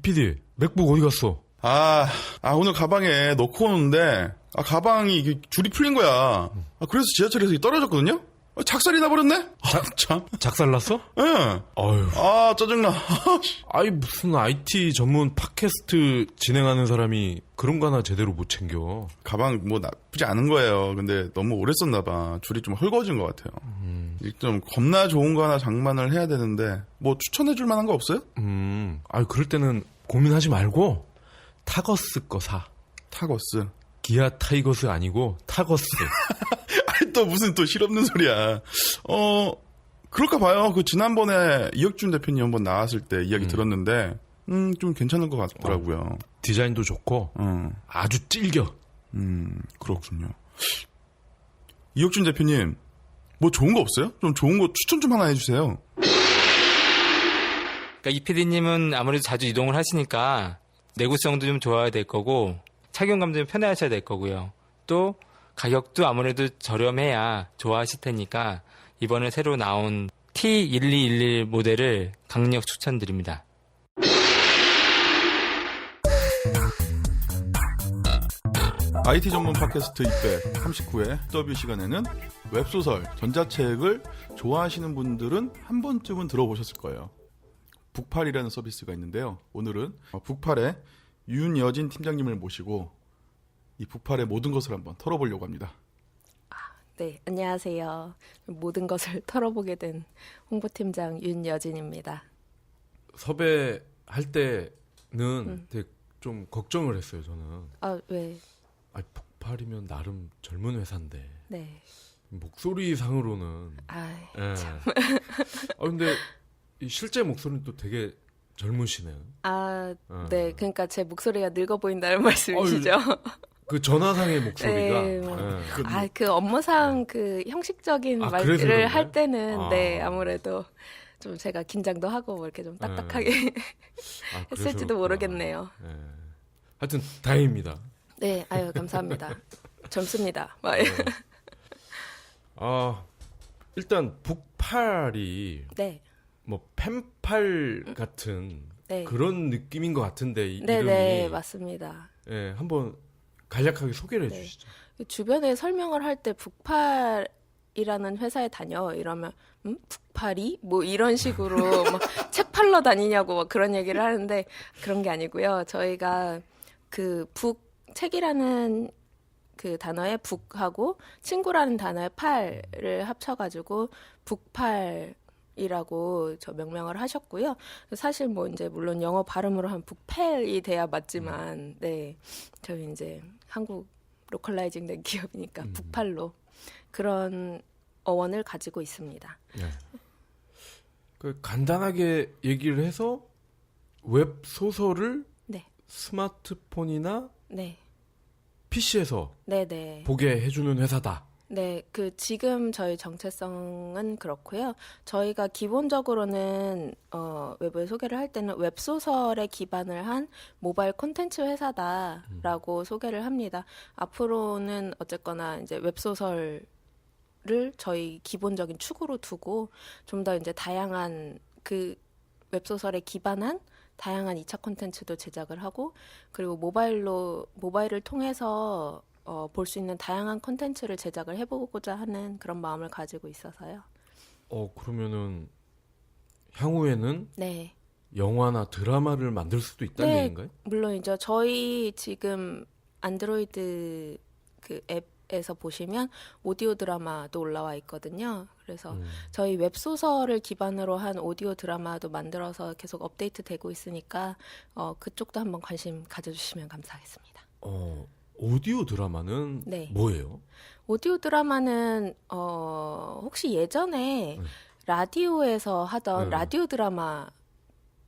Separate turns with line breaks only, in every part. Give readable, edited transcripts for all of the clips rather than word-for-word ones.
PD, 맥북 어디 갔어?
오늘 가방에 넣고 오는데, 가방이 이게 줄이 풀린 거야. 그래서 지하철에서 떨어졌거든요? 작살이 나버렸네? 참.
작살났어?
예.
아유.
짜증나.
아이, 무슨 IT 전문 팟캐스트 진행하는 사람이 그런 거 하나 제대로 못 챙겨.
가방 뭐 나쁘지 않은 거예요. 근데 너무 오래 썼나봐. 줄이 좀 헐거워진 것 같아요. 좀 겁나 좋은 거 하나 장만을 해야 되는데, 뭐 추천해줄 만한 거 없어요?
그럴 때는 고민하지 말고, 타거스 거 사.
타거스.
기아 타이거스 아니고, 타거스.
또 무슨 또 실없는 소리야. 그럴까 봐요. 지난번에 이혁준 대표님 한번 나왔을 때 이야기 들었는데, 좀 괜찮은 것 같더라고요.
디자인도 좋고, 아주 찔겨.
그렇군요. 이혁준 대표님, 뭐 좋은 거 없어요? 좀 좋은 거 추천 좀 하나 해주세요.
그러니까 이 PD님은 아무래도 자주 이동을 하시니까 내구성도 좀 좋아야 될 거고, 착용감도 좀 편하셔야 될 거고요. 또 가격도 아무래도 저렴해야 좋아하실 테니까 이번에 새로 나온 T1211 모델을 강력 추천드립니다.
IT 전문 팟캐스트 239회 W 시간에는 웹소설, 전자책을 좋아하시는 분들은 한 번쯤은 들어보셨을 거예요. 북팔이라는 서비스가 있는데요. 오늘은 북팔의 윤여진 팀장님을 모시고 이 북팔의 모든 것을 한번 털어보려고 합니다.
네, 안녕하세요. 모든 것을 털어보게 된 홍보팀장 윤여진입니다.
섭외할 때는 되게 좀 걱정을 했어요, 저는.
왜?
북팔이면 나름 젊은 회사인데.
네.
목소리상으로는.
참.
근데 실제 목소리는 또 되게 젊으시네요.
네. 그러니까 제 목소리가 늙어 보인다는 말씀이시죠?
그 전화상의 목소리가.
네. 그 업무상 그 형식적인 말을 할 때는 네, 아무래도 좀 제가 긴장도 하고 뭐 이렇게 좀 딱딱하게 했을지도 모르겠네요.
하여튼 다행입니다.
네, 감사합니다. 젊습니다.
일단 북팔이
네.
뭐 펜팔 같은 그런 느낌인 것 같은데 이름이.
네, 맞습니다.
네, 한번 간략하게 소개를 해주시죠.
주변에 설명을 할 때 북팔이라는 회사에 다녀 이러면 북팔이? 뭐 이런 식으로 막 책 팔러 다니냐고 막 그런 얘기를 하는데 그런 게 아니고요. 저희가 그 책이라는 그 단어의 북하고 친구라는 단어의 팔을 합쳐가지고 북팔이라고 저 명명을 하셨고요. 사실 뭐 이제 물론 영어 발음으로 한 북팔이 돼야 맞지만 네, 저희 이제 한국 로컬라이징 된 기업이니까 북팔로 그런 어원을 가지고 있습니다.
네. 간단하게 얘기를 해서 웹 소설을 스마트폰이나 PC에서 보게 해주는 회사다.
네, 지금 저희 정체성은 그렇고요. 저희가 기본적으로는 외부에 소개를 할 때는 웹소설에 기반을 한 모바일 콘텐츠 회사다라고 소개를 합니다. 앞으로는 어쨌거나 이제 웹소설을 저희 기본적인 축으로 두고 좀 더 이제 다양한 그 웹소설에 기반한 다양한 2차 콘텐츠도 제작을 하고 그리고 모바일을 통해서 볼 수 있는 다양한 콘텐츠를 제작을 해보고자 하는 그런 마음을 가지고 있어서요.
그러면은 향후에는 영화나 드라마를 만들 수도 있다는 얘기인가요?
물론이죠. 저희 지금 안드로이드 그 앱에서 보시면 오디오 드라마도 올라와 있거든요. 그래서 저희 웹소설을 기반으로 한 오디오 드라마도 만들어서 계속 업데이트 되고 있으니까 그쪽도 한번 관심 가져주시면 감사하겠습니다.
오디오 드라마는 뭐예요?
오디오 드라마는 혹시 예전에 라디오에서 하던 라디오 드라마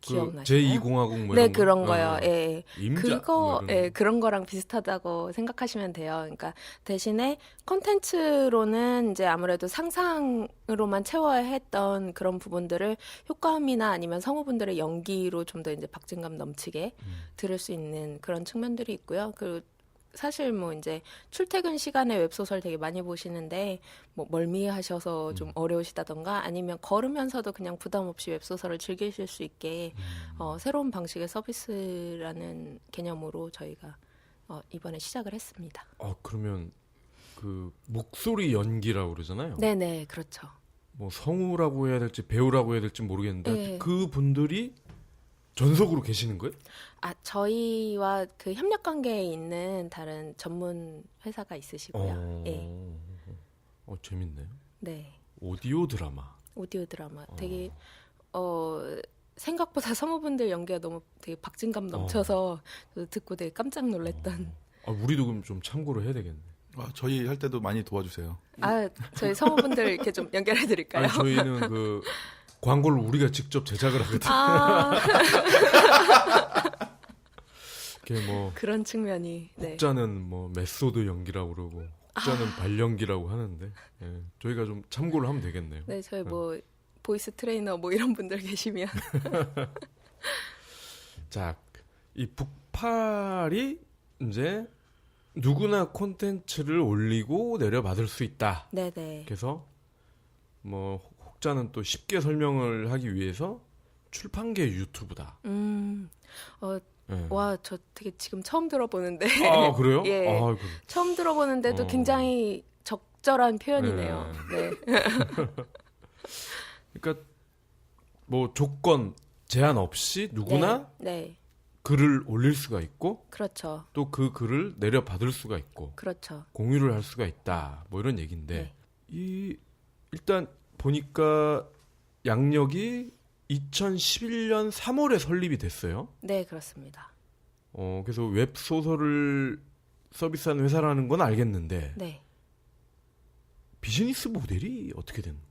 기억나시나요?
제2공화국 뭐
네, 그런 거요. 예.
그거
그런 거랑 비슷하다고 생각하시면 돼요. 그러니까 대신에 콘텐츠로는 이제 아무래도 상상으로만 채워야 했던 그런 부분들을 효과음이나 아니면 성우분들의 연기로 좀 더 이제 박진감 넘치게 들을 수 있는 그런 측면들이 있고요. 그리고 사실 뭐 이제 출퇴근 시간에 웹소설 되게 많이 보시는데 뭐 멀미하셔서 좀 어려우시다던가 아니면 걸으면서도 그냥 부담 없이 웹소설을 즐기실 수 있게 새로운 방식의 서비스라는 개념으로 저희가 이번에 시작을 했습니다.
그러면 그 목소리 연기라고 그러잖아요.
네네, 그렇죠.
뭐 성우라고 해야 될지 배우라고 해야 될지 모르겠는데
네.
그 분들이 전속으로 계시는 거예요?
저희와 그 협력 관계에 있는 다른 전문 회사가 있으시고요. 예.
재밌네요.
네.
오디오 드라마.
오디오 드라마. 되게 생각보다 성우분들 연기가 너무 되게 박진감 넘쳐서 저도 듣고 되게 깜짝 놀랐던.
우리도 그럼 좀 참고를 해야 되겠네.
저희 할 때도 많이 도와주세요.
저희 성우분들 이렇게 좀 연결해 드릴까요?
아니, 저희는 그 광고를 우리가 직접 제작을 하거든요. 이렇게 뭐
그런 측면이. 네.
혹자는 뭐 메소드 연기라고 그러고 혹자는 발연기라고 하는데 저희가 좀 참고를 하면 되겠네요.
네, 저희 뭐 보이스 트레이너 뭐 이런 분들 계시면.
자, 이 북팔이 이제 누구나 콘텐츠를 올리고 내려받을 수 있다.
네네.
그래서 뭐 혹자는 또 쉽게 설명을 하기 위해서 출판계 유튜브다.
와, 저 되게 지금 처음 들어보는데.
그래요?
예. 처음 들어보는데도 굉장히 적절한 표현이네요. 네.
그러니까 뭐 조건 제한 없이 누구나
네.
글을 올릴 수가 있고
그렇죠.
또 그 글을 내려받을 수가 있고
그렇죠.
공유를 할 수가 있다. 뭐 이런 얘기인데
네.
일단 보니까 양력이 2011년 3월에 설립이 됐어요.
네, 그렇습니다.
그래서 웹소설을 서비스하는 회사라는 건 알겠는데
네.
비즈니스 모델이 어떻게 되는 거예요?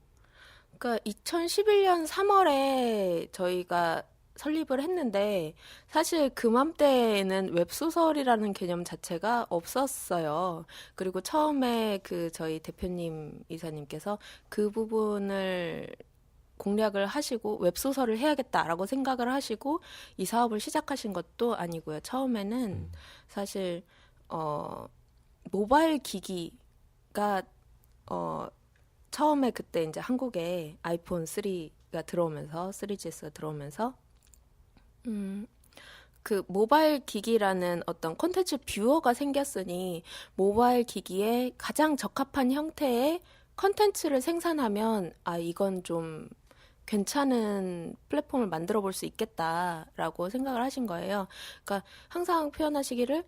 그러니까 2011년 3월에 저희가 설립을 했는데 사실 그맘때에는 웹소설이라는 개념 자체가 없었어요. 그리고 처음에 그 저희 대표님 이사님께서 그 부분을 공략을 하시고 웹소설을 해야겠다라고 생각을 하시고 이 사업을 시작하신 것도 아니고요. 처음에는 사실 모바일 기기가 처음에 그때 이제 한국에 아이폰 3가 들어오면서 3GS가 들어오면서 그 모바일 기기라는 어떤 콘텐츠 뷰어가 생겼으니 모바일 기기에 가장 적합한 형태의 콘텐츠를 생산하면 이건 좀 괜찮은 플랫폼을 만들어 볼 수 있겠다라고 생각을 하신 거예요. 그러니까 항상 표현하시기를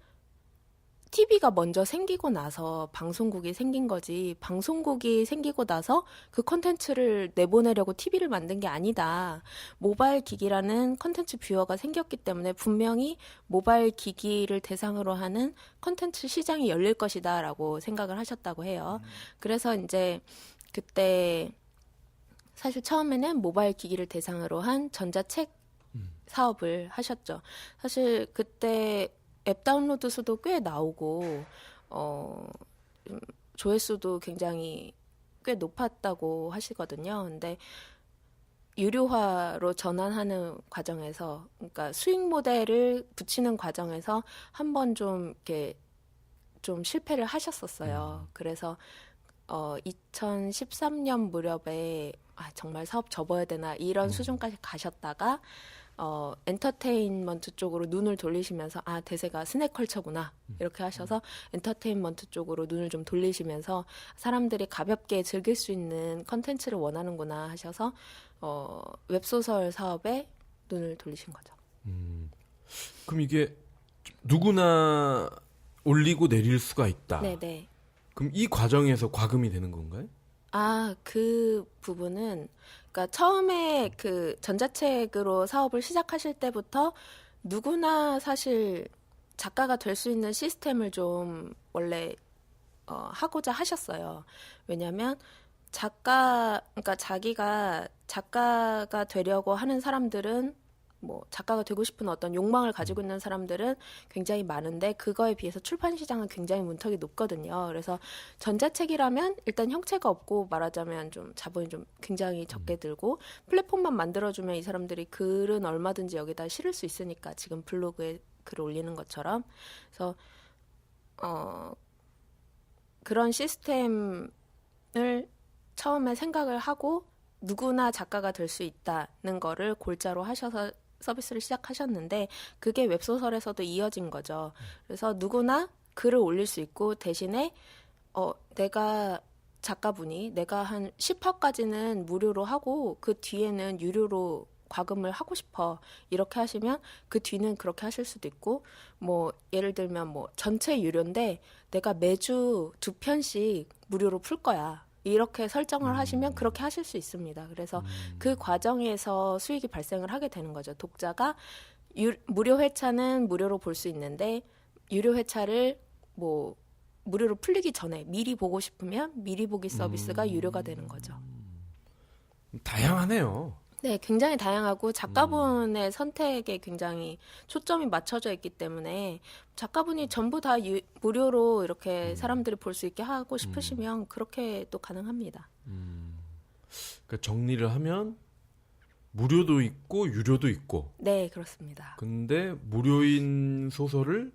TV가 먼저 생기고 나서 방송국이 생긴 거지 방송국이 생기고 나서 그 콘텐츠를 내보내려고 TV를 만든 게 아니다. 모바일 기기라는 콘텐츠 뷰어가 생겼기 때문에 분명히 모바일 기기를 대상으로 하는 콘텐츠 시장이 열릴 것이다 라고 생각을 하셨다고 해요. 그래서 이제 그때 사실 처음에는 모바일 기기를 대상으로 한 전자책 사업을 하셨죠. 사실 그때 앱 다운로드 수도 꽤 나오고 조회수도 굉장히 꽤 높았다고 하시거든요. 근데 유료화로 전환하는 과정에서, 그러니까 수익 모델을 붙이는 과정에서 한번 좀 이렇게 좀 실패를 하셨었어요. 그래서 2013년 무렵에 정말 사업 접어야 되나 이런 수준까지 가셨다가 엔터테인먼트 쪽으로 눈을 돌리시면서 대세가 스낵컬처구나 이렇게 하셔서 엔터테인먼트 쪽으로 눈을 좀 돌리시면서 사람들이 가볍게 즐길 수 있는 컨텐츠를 원하는구나 하셔서 웹소설 사업에 눈을 돌리신 거죠.
그럼 이게 누구나 올리고 내릴 수가 있다.
네네.
그럼 이 과정에서 과금이 되는 건가요?
그 부분은, 그러니까 처음에 그 전자책으로 사업을 시작하실 때부터 누구나 사실 작가가 될 수 있는 시스템을 좀 원래 하고자 하셨어요. 왜냐하면 그러니까 자기가 작가가 되려고 하는 사람들은 뭐 작가가 되고 싶은 어떤 욕망을 가지고 있는 사람들은 굉장히 많은데 그거에 비해서 출판 시장은 굉장히 문턱이 높거든요. 그래서 전자책이라면 일단 형체가 없고 말하자면 좀 자본이 좀 굉장히 적게 들고 플랫폼만 만들어주면 이 사람들이 글은 얼마든지 여기다 실을 수 있으니까 지금 블로그에 글을 올리는 것처럼. 그래서 그런 시스템을 처음에 생각을 하고 누구나 작가가 될 수 있다는 거를 골자로 하셔서 서비스를 시작하셨는데 그게 웹소설에서도 이어진 거죠. 그래서 누구나 글을 올릴 수 있고 대신에 내가 작가분이 내가 한 10화까지는 무료로 하고 그 뒤에는 유료로 과금을 하고 싶어. 이렇게 하시면 그 뒤는 그렇게 하실 수도 있고 뭐 예를 들면 뭐 전체 유료인데 내가 매주 2편씩 무료로 풀 거야. 이렇게 설정을 하시면 그렇게 하실 수 있습니다. 그래서 그 과정에서 수익이 발생을 하게 되는 거죠. 독자가 무료 회차는 무료로 볼 수 있는데 유료 회차를 뭐 무료로 풀리기 전에 미리 보고 싶으면 미리 보기 서비스가 유료가 되는 거죠.
다양하네요.
네, 굉장히 다양하고 작가분의 선택에 굉장히 초점이 맞춰져 있기 때문에 작가분이 전부 다 무료로 이렇게 사람들이 볼 수 있게 하고 싶으시면 그렇게 또 가능합니다.
그러니까 정리를 하면 무료도 있고 유료도 있고.
네, 그렇습니다.
근데 무료인 소설을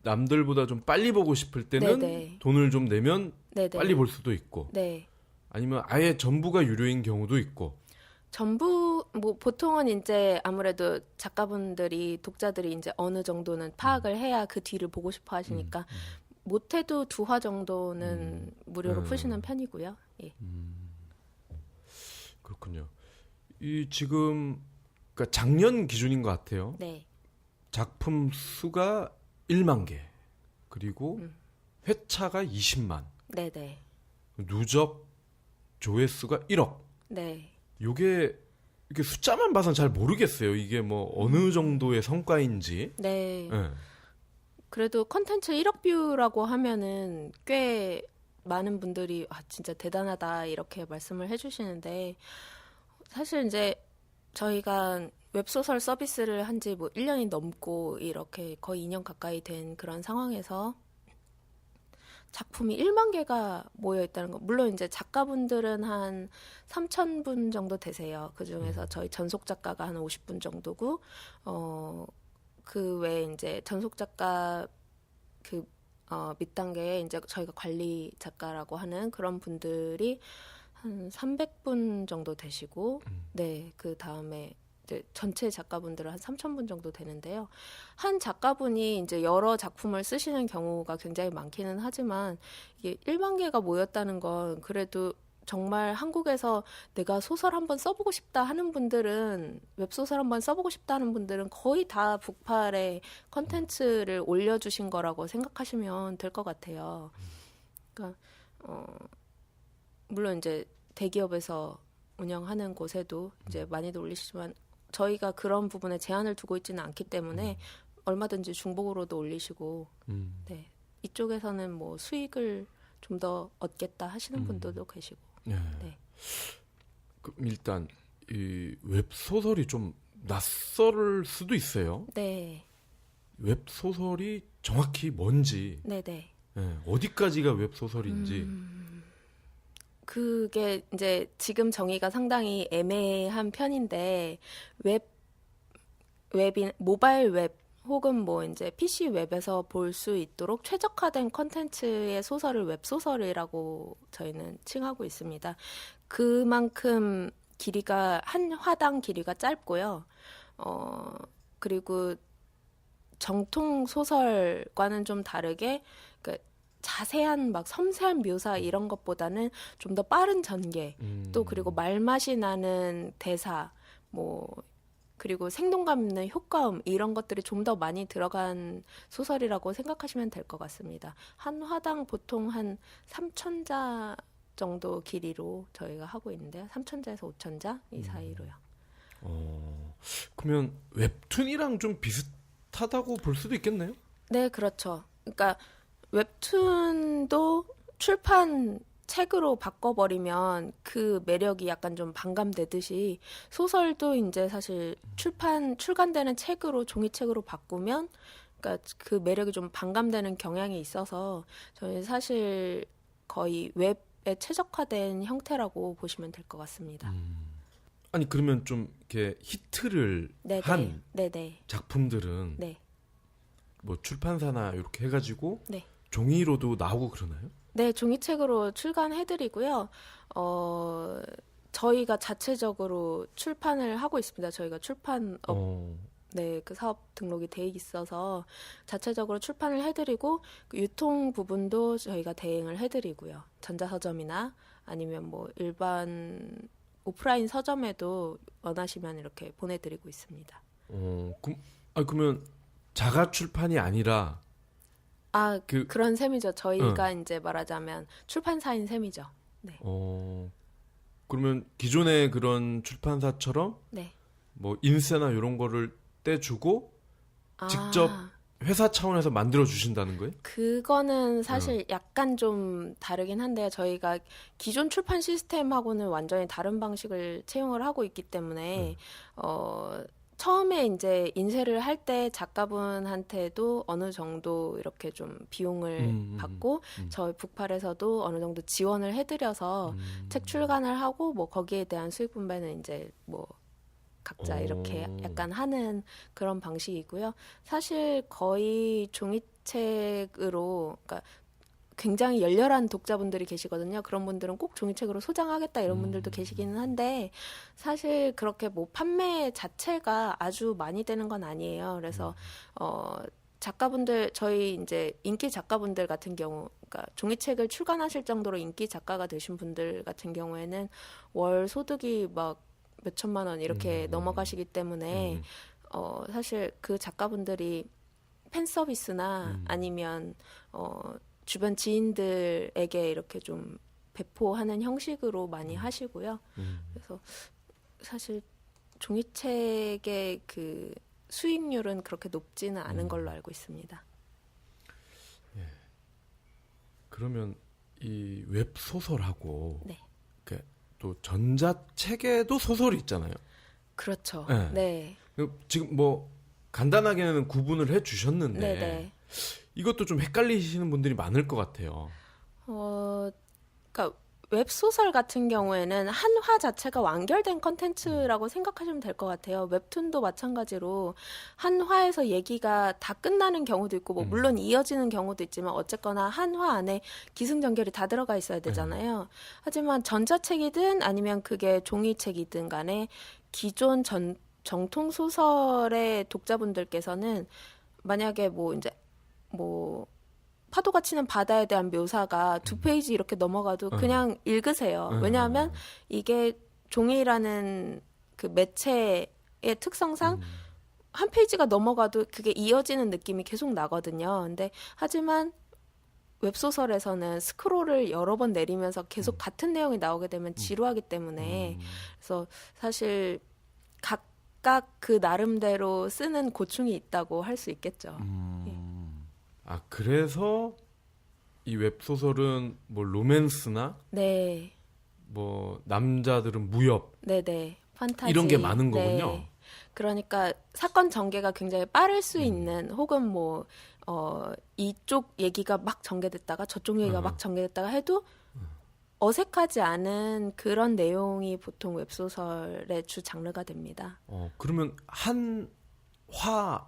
남들보다 좀 빨리 보고 싶을 때는
네네.
돈을 좀 내면
네네.
빨리 볼 수도 있고.
네.
아니면 아예 전부가 유료인 경우도 있고.
전부 뭐 보통은 이제 아무래도 작가분들이 독자들이 이제 어느 정도는 파악을 해야 그 뒤를 보고 싶어 하시니까 못해도 2화 정도는 무료로 푸시는 편이고요. 예.
그렇군요. 이 지금 그러니까 작년 기준인 것 같아요.
네.
작품 수가 1만 개. 그리고 회차가 20만.
네네.
누적 조회수가 1억.
네.
요게 이게 숫자만 봐선 잘 모르겠어요. 이게 뭐 어느 정도의 성과인지.
네.
네.
그래도 컨텐츠 1억 뷰라고 하면은 꽤 많은 분들이 진짜 대단하다 이렇게 말씀을 해주시는데 사실 이제 저희가 웹소설 서비스를 한 지 뭐 1년이 넘고 이렇게 거의 2년 가까이 된 그런 상황에서 작품이 1만 개가 모여 있다는 거. 물론 이제 작가분들은 한 3,000분 정도 되세요. 그 중에서 저희 전속 작가가 한 50분 정도고, 그 외에 이제 전속 작가 밑단계에 이제 저희가 관리 작가라고 하는 그런 분들이 한 300분 정도 되시고, 네, 그 다음에 전체 작가분들은 한 3,000분 정도 되는데요. 한 작가분이 이제 여러 작품을 쓰시는 경우가 굉장히 많기는 하지만 이게 1만 개가 모였다는 건 그래도 정말 한국에서 내가 소설 한번 써보고 싶다 하는 분들은 웹소설 한번 써보고 싶다 하는 분들은 거의 다 북팔에 컨텐츠를 올려주신 거라고 생각하시면 될 것 같아요. 그러니까 물론 이제 대기업에서 운영하는 곳에도 이제 많이들 올리시지만 저희가 그런 부분에 제한을 두고 있지는 않기 때문에 얼마든지 중복으로도 올리시고 네. 이쪽에서는 뭐 수익을 좀 더 얻겠다 하시는 분들도 계시고
네.
네.
그럼 일단 이 웹소설이 좀 낯설 수도 있어요.
네.
웹소설이 정확히 뭔지,
네네.
네, 어디까지가 웹소설인지.
그게 이제 지금 정의가 상당히 애매한 편인데 모바일 웹 혹은 뭐 이제 PC 웹에서 볼 수 있도록 최적화된 콘텐츠의 소설을 웹소설이라고 저희는 칭하고 있습니다. 그만큼 길이가 한 화당 길이가 짧고요. 그리고 정통 소설과는 좀 다르게 자세한 막 섬세한 묘사 이런 것보다는 좀 더 빠른 전개 또 그리고 말맛이 나는 대사 뭐 그리고 생동감 있는 효과음 이런 것들이 좀 더 많이 들어간 소설이라고 생각하시면 될 것 같습니다. 한 화당 보통 한 3,000자 정도 길이로 저희가 하고 있는데요. 3,000자에서 5,000자 이 사이로요.
그러면 웹툰이랑 좀 비슷하다고 볼 수도 있겠네요.
네, 그렇죠. 그러니까 웹툰도 출판 책으로 바꿔버리면 그 매력이 약간 좀 반감되듯이 소설도 이제 사실 출간되는 책으로 종이책으로 바꾸면 그러니까 그 매력이 좀 반감되는 경향이 있어서 저는 사실 거의 웹에 최적화된 형태라고 보시면 될 것 같습니다.
아니 그러면 좀 이렇게 히트를
네네.
한
네네.
작품들은
네.
뭐 출판사나 이렇게 해가지고
네.
종이로도 나오고 그러나요?
네, 종이책으로 출간해드리고요. 저희가 자체적으로 출판을 하고 있습니다. 저희가 출판업, 네, 그 사업 등록이 돼 있어서 자체적으로 출판을 해드리고 그 유통 부분도 저희가 대행을 해드리고요. 전자서점이나 아니면 뭐 일반 오프라인 서점에도 원하시면 이렇게 보내드리고 있습니다.
그러면 자가 출판이 아니라
그런 셈이죠. 저희가 이제 말하자면 출판사인 셈이죠. 네.
그러면 기존의 그런 출판사처럼
네.
뭐 인쇄나 이런 거를 떼주고 직접 회사 차원에서 만들어 주신다는 거예요?
그거는 사실 약간 좀 다르긴 한데요. 저희가 기존 출판 시스템하고는 완전히 다른 방식을 채용을 하고 있기 때문에 처음에 이제 인쇄를 할 때 작가분한테도 어느 정도 이렇게 좀 비용을 받고 저희 북팔에서도 어느 정도 지원을 해드려서 책 출간을 하고 뭐 거기에 대한 수익 분배는 이제 뭐 각자 이렇게 약간 하는 그런 방식이고요. 사실 거의 종이책으로, 그러니까 굉장히 열렬한 독자분들이 계시거든요. 그런 분들은 꼭 종이책으로 소장하겠다 이런 분들도 계시기는 한데 사실 그렇게 뭐 판매 자체가 아주 많이 되는 건 아니에요. 그래서 작가분들, 저희 이제 인기 작가분들 같은 경우, 그러니까 종이책을 출간하실 정도로 인기 작가가 되신 분들 같은 경우에는 월 소득이 막 몇천만 원 이렇게 넘어가시기 때문에 사실 그 작가분들이 팬 서비스나 아니면 주변 지인들에게 이렇게 좀 배포하는 형식으로 많이 하시고요. 그래서 사실 종이책의 그 수익률은 그렇게 높지는 않은 걸로 알고 있습니다.
그러면 이 웹소설하고
네.
또 전자책에도 소설이 있잖아요.
그렇죠.
네.
네.
지금 뭐 간단하게는 구분을 해 주셨는데
네.
이것도 좀 헷갈리시는 분들이 많을 것 같아요.
그러니까 웹소설 같은 경우에는 한화 자체가 완결된 컨텐츠라고 생각하시면 될 것 같아요. 웹툰도 마찬가지로 한화에서 얘기가 다 끝나는 경우도 있고, 뭐 물론 이어지는 경우도 있지만 어쨌거나 한화 안에 기승전결이 다 들어가 있어야 되잖아요. 하지만 전자책이든 아니면 그게 종이책이든 간에 기존 정통 소설의 독자분들께서는 만약에 뭐 이제 뭐 파도가 치는 바다에 대한 묘사가 2페이지 이렇게 넘어가도 그냥 읽으세요. 왜냐하면 이게 종이라는 그 매체의 특성상 한 페이지가 넘어가도 그게 이어지는 느낌이 계속 나거든요. 근데 하지만 웹소설에서는 스크롤을 여러 번 내리면서 계속 같은 내용이 나오게 되면 지루하기 때문에 그래서 사실 각각 그 나름대로 쓰는 고충이 있다고 할 수 있겠죠. 예.
그래서 이 웹소설은 뭐 로맨스나
네.
뭐 남자들은 무협
네네. 판타지.
이런 게 많은 거군요.
네. 그러니까 사건 전개가 굉장히 빠를 수 있는 혹은 뭐 이쪽 얘기가 막 전개됐다가 저쪽 얘기가 막 전개됐다가 해도 어색하지 않은 그런 내용이 보통 웹소설의 주 장르가 됩니다.
그러면 한화라고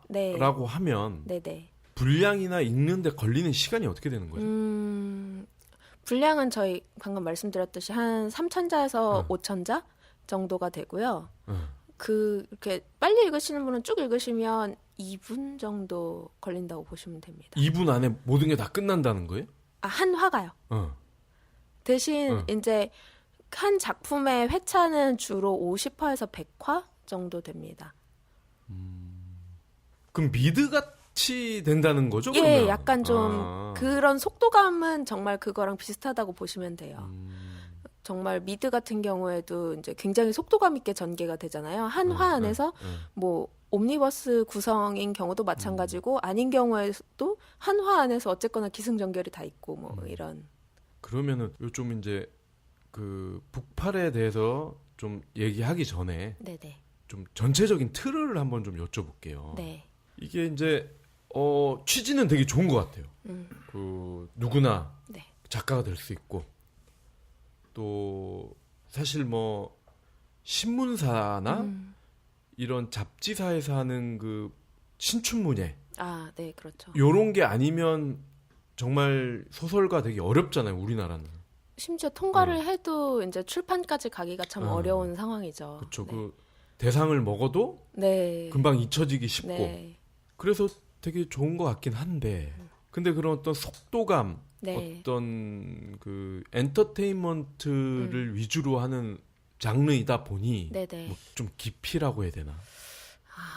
네.
하면
네네.
분량이나 읽는데 걸리는 시간이 어떻게 되는 거죠?
분량은 저희 방금 말씀드렸듯이 한 3,000자에서 5,000자 정도가 되고요. 이렇게 빨리 읽으시는 분은 쭉 읽으시면 2분 정도 걸린다고 보시면 됩니다.
2분 안에 모든 게 다 끝난다는 거예요?
한 화가요. 대신 이제 한 작품의 회차는 주로 50화에서 100화 정도 됩니다.
그럼 미드 같이 된다는 거죠?
예,
그러면?
약간 좀 그런 속도감은 정말 그거랑 비슷하다고 보시면 돼요. 정말 미드 같은 경우에도 이제 굉장히 속도감 있게 전개가 되잖아요. 한 화 안에서 뭐 옴니버스 구성인 경우도 마찬가지고 아닌 경우에도 한 화 안에서 어쨌거나 기승전결이 다 있고 뭐 이런.
그러면은 요즘 이제 그 북팔에 대해서 좀 얘기하기 전에
네네.
좀 전체적인 틀을 한번 좀 여쭤볼게요.
네.
이게 이제 취지는 되게 좋은 것 같아요. 그 누구나
네.
작가가 될 수 있고 또 사실 뭐 신문사나 이런 잡지사에서 하는 그 신춘문예
네, 그렇죠.
요런 게 아니면 정말 소설가 되게 어렵잖아요, 우리나라는.
심지어 통과를 해도 이제 출판까지 가기가 참 어려운 상황이죠.
그렇죠.
네.
그 대상을 먹어도
네.
금방 잊혀지기 쉽고.
네.
그래서 되게 좋은 것 같긴 한데. 근데 그런 어떤 속도감,
네.
어떤 그 엔터테인먼트를 위주로 하는 장르이다 보니
네네.
뭐 좀 깊이라고 해야 되나?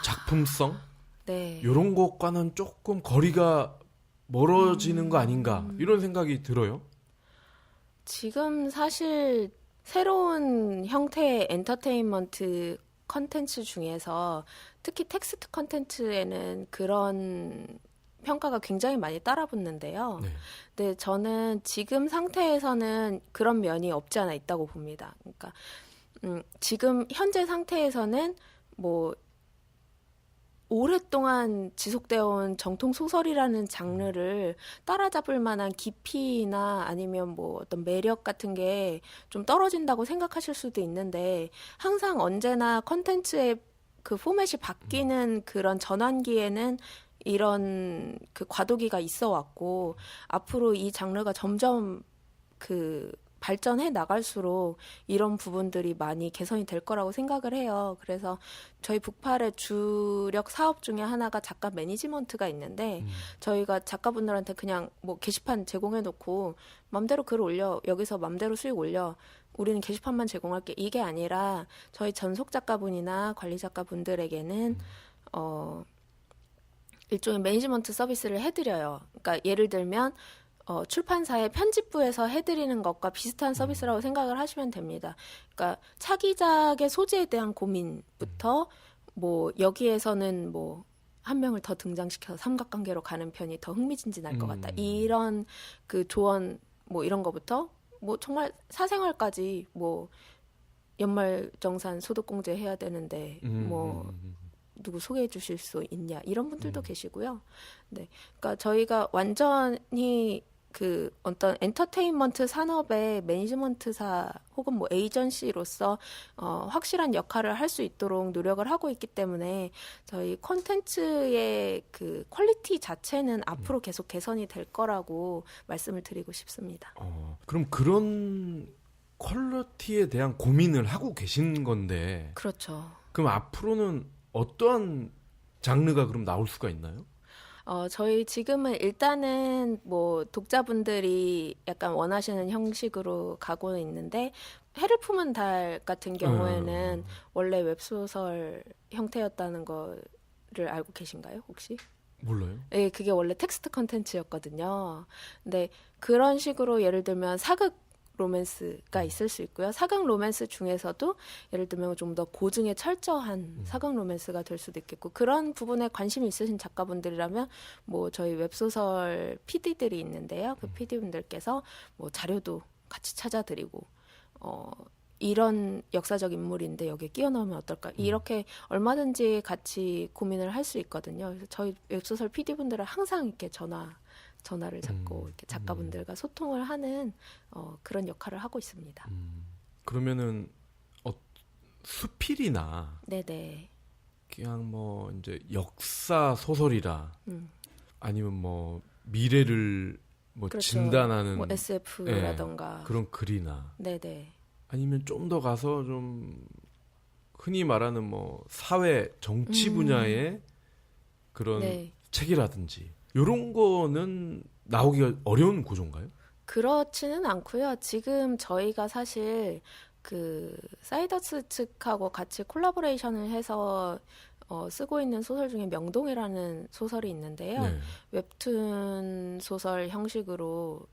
작품성?
네.
이런 것과는 조금 거리가 멀어지는 거 아닌가 이런 생각이 들어요.
지금 사실 새로운 형태의 엔터테인먼트 컨텐츠 중에서 특히 텍스트 컨텐츠에는 그런 평가가 굉장히 많이 따라붙는데요.
네.
근데 저는 지금 상태에서는 그런 면이 없지 않아 있다고 봅니다. 그러니까 지금 현재 상태에서는 뭐 오랫동안 지속되어 온 정통 소설이라는 장르를 따라잡을 만한 깊이나 아니면 뭐 어떤 매력 같은 게 좀 떨어진다고 생각하실 수도 있는데 항상 언제나 컨텐츠의 그 포맷이 바뀌는 그런 전환기에는 이런 그 과도기가 있어 왔고 앞으로 이 장르가 점점 그 발전해 나갈수록 이런 부분들이 많이 개선이 될 거라고 생각을 해요. 그래서 저희 북팔의 주력 사업 중에 하나가 작가 매니지먼트가 있는데 저희가 작가분들한테 그냥 뭐 게시판 제공해 놓고 맘대로 글 올려, 여기서 맘대로 수익 올려, 우리는 게시판만 제공할게, 이게 아니라 저희 전속 작가분이나 관리 작가분들에게는 일종의 매니지먼트 서비스를 해드려요. 그러니까 예를 들면 출판사의 편집부에서 해드리는 것과 비슷한 서비스라고 생각을 하시면 됩니다. 그러니까 차기작의 소재에 대한 고민부터 뭐 여기에서는 뭐 한 명을 더 등장시켜서 삼각관계로 가는 편이 더 흥미진진할 것 같다. 이런 그 조언 뭐 이런 거부터 뭐 정말 사생활까지 뭐 연말정산 소득공제 해야 되는데 뭐 누구 소개해 주실 수 있냐 이런 분들도 계시고요. 네, 그러니까 저희가 완전히 그 어떤 엔터테인먼트 산업의 매니지먼트사 혹은 뭐 에이전시로서 확실한 역할을 할 수 있도록 노력을 하고 있기 때문에 저희 콘텐츠의 그 퀄리티 자체는 앞으로 계속 개선이 될 거라고 말씀을 드리고 싶습니다.
그럼 그런 퀄리티에 대한 고민을 하고 계신 건데
그렇죠.
그럼 앞으로는 어떠한 장르가 그럼 나올 수가 있나요?
저희 지금은 일단은 뭐 독자분들이 약간 원하시는 형식으로 가고는 있는데 해를 품은 달 같은 경우에는 원래 웹소설 형태였다는 거를 알고 계신가요, 혹시?
몰라요.
네, 그게 원래 텍스트 컨텐츠였거든요. 근데 그런 식으로 예를 들면 사극 로맨스가 있을 수 있고요. 사극 로맨스 중에서도 예를 들면 좀 더 고증에 철저한 사극 로맨스가 될 수도 있겠고 그런 부분에 관심이 있으신 작가분들이라면 뭐 저희 웹소설 PD들이 있는데요. 그 PD분들께서 뭐 자료도 같이 찾아드리고 이런 역사적 인물인데 여기에 끼워 넣으면 어떨까 이렇게 얼마든지 같이 고민을 할 수 있거든요. 그래서 저희 웹소설 PD분들은 항상 이렇게 전화를 잡고 이렇게 작가분들과 소통을 하는 그런 역할을 하고 있습니다.
그러면은 수필이나
네네.
그냥 뭐 이제 역사 소설이라 아니면 뭐 미래를 뭐
그렇죠.
진단하는
뭐 SF라던가
그런 글이나
네네.
아니면 좀 더 가서 좀 흔히 말하는 뭐 사회 정치 분야의 그런
네.
책이라든지 이런 거는 나오기가 어려운 구조인가요?
그렇지는 않고요. 지금 저희가 사실 그 사이더스 측하고 같이 콜라보레이션을 해서 쓰고 있는 소설 중에 명동이라는 소설이 있는데요.
네.
웹툰 소설 형식으로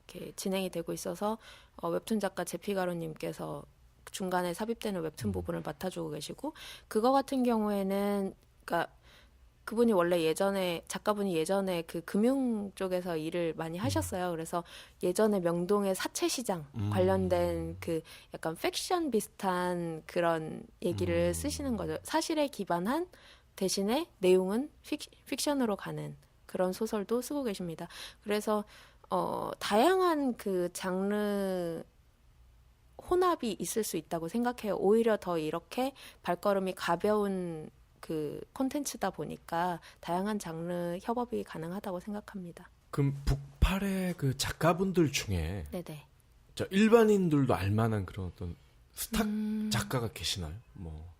이렇게 진행이 되고 있어서 웹툰 작가 제피가로님께서 중간에 삽입되는 웹툰 부분을 맡아주고 계시고 그거 같은 경우에는 그러니까 그분이 원래 작가분이 예전에 그 금융 쪽에서 일을 많이 하셨어요. 그래서 예전에 명동의 사채시장 관련된 그 약간 팩션 비슷한 그런 얘기를 쓰시는 거죠. 사실에 기반한 대신에 내용은 픽션으로 가는 그런 소설도 쓰고 계십니다. 그래서 다양한 그 장르 혼합이 있을 수 있다고 생각해요. 오히려 더 이렇게 발걸음이 가벼운 그 콘텐츠다 보니까 다양한 장르 협업이 가능하다고 생각합니다.
그럼 북팔의 그 작가분들 중에
네네.
저 일반인들도 알만한 그런 어떤 스타 작가가 계시나요? 뭐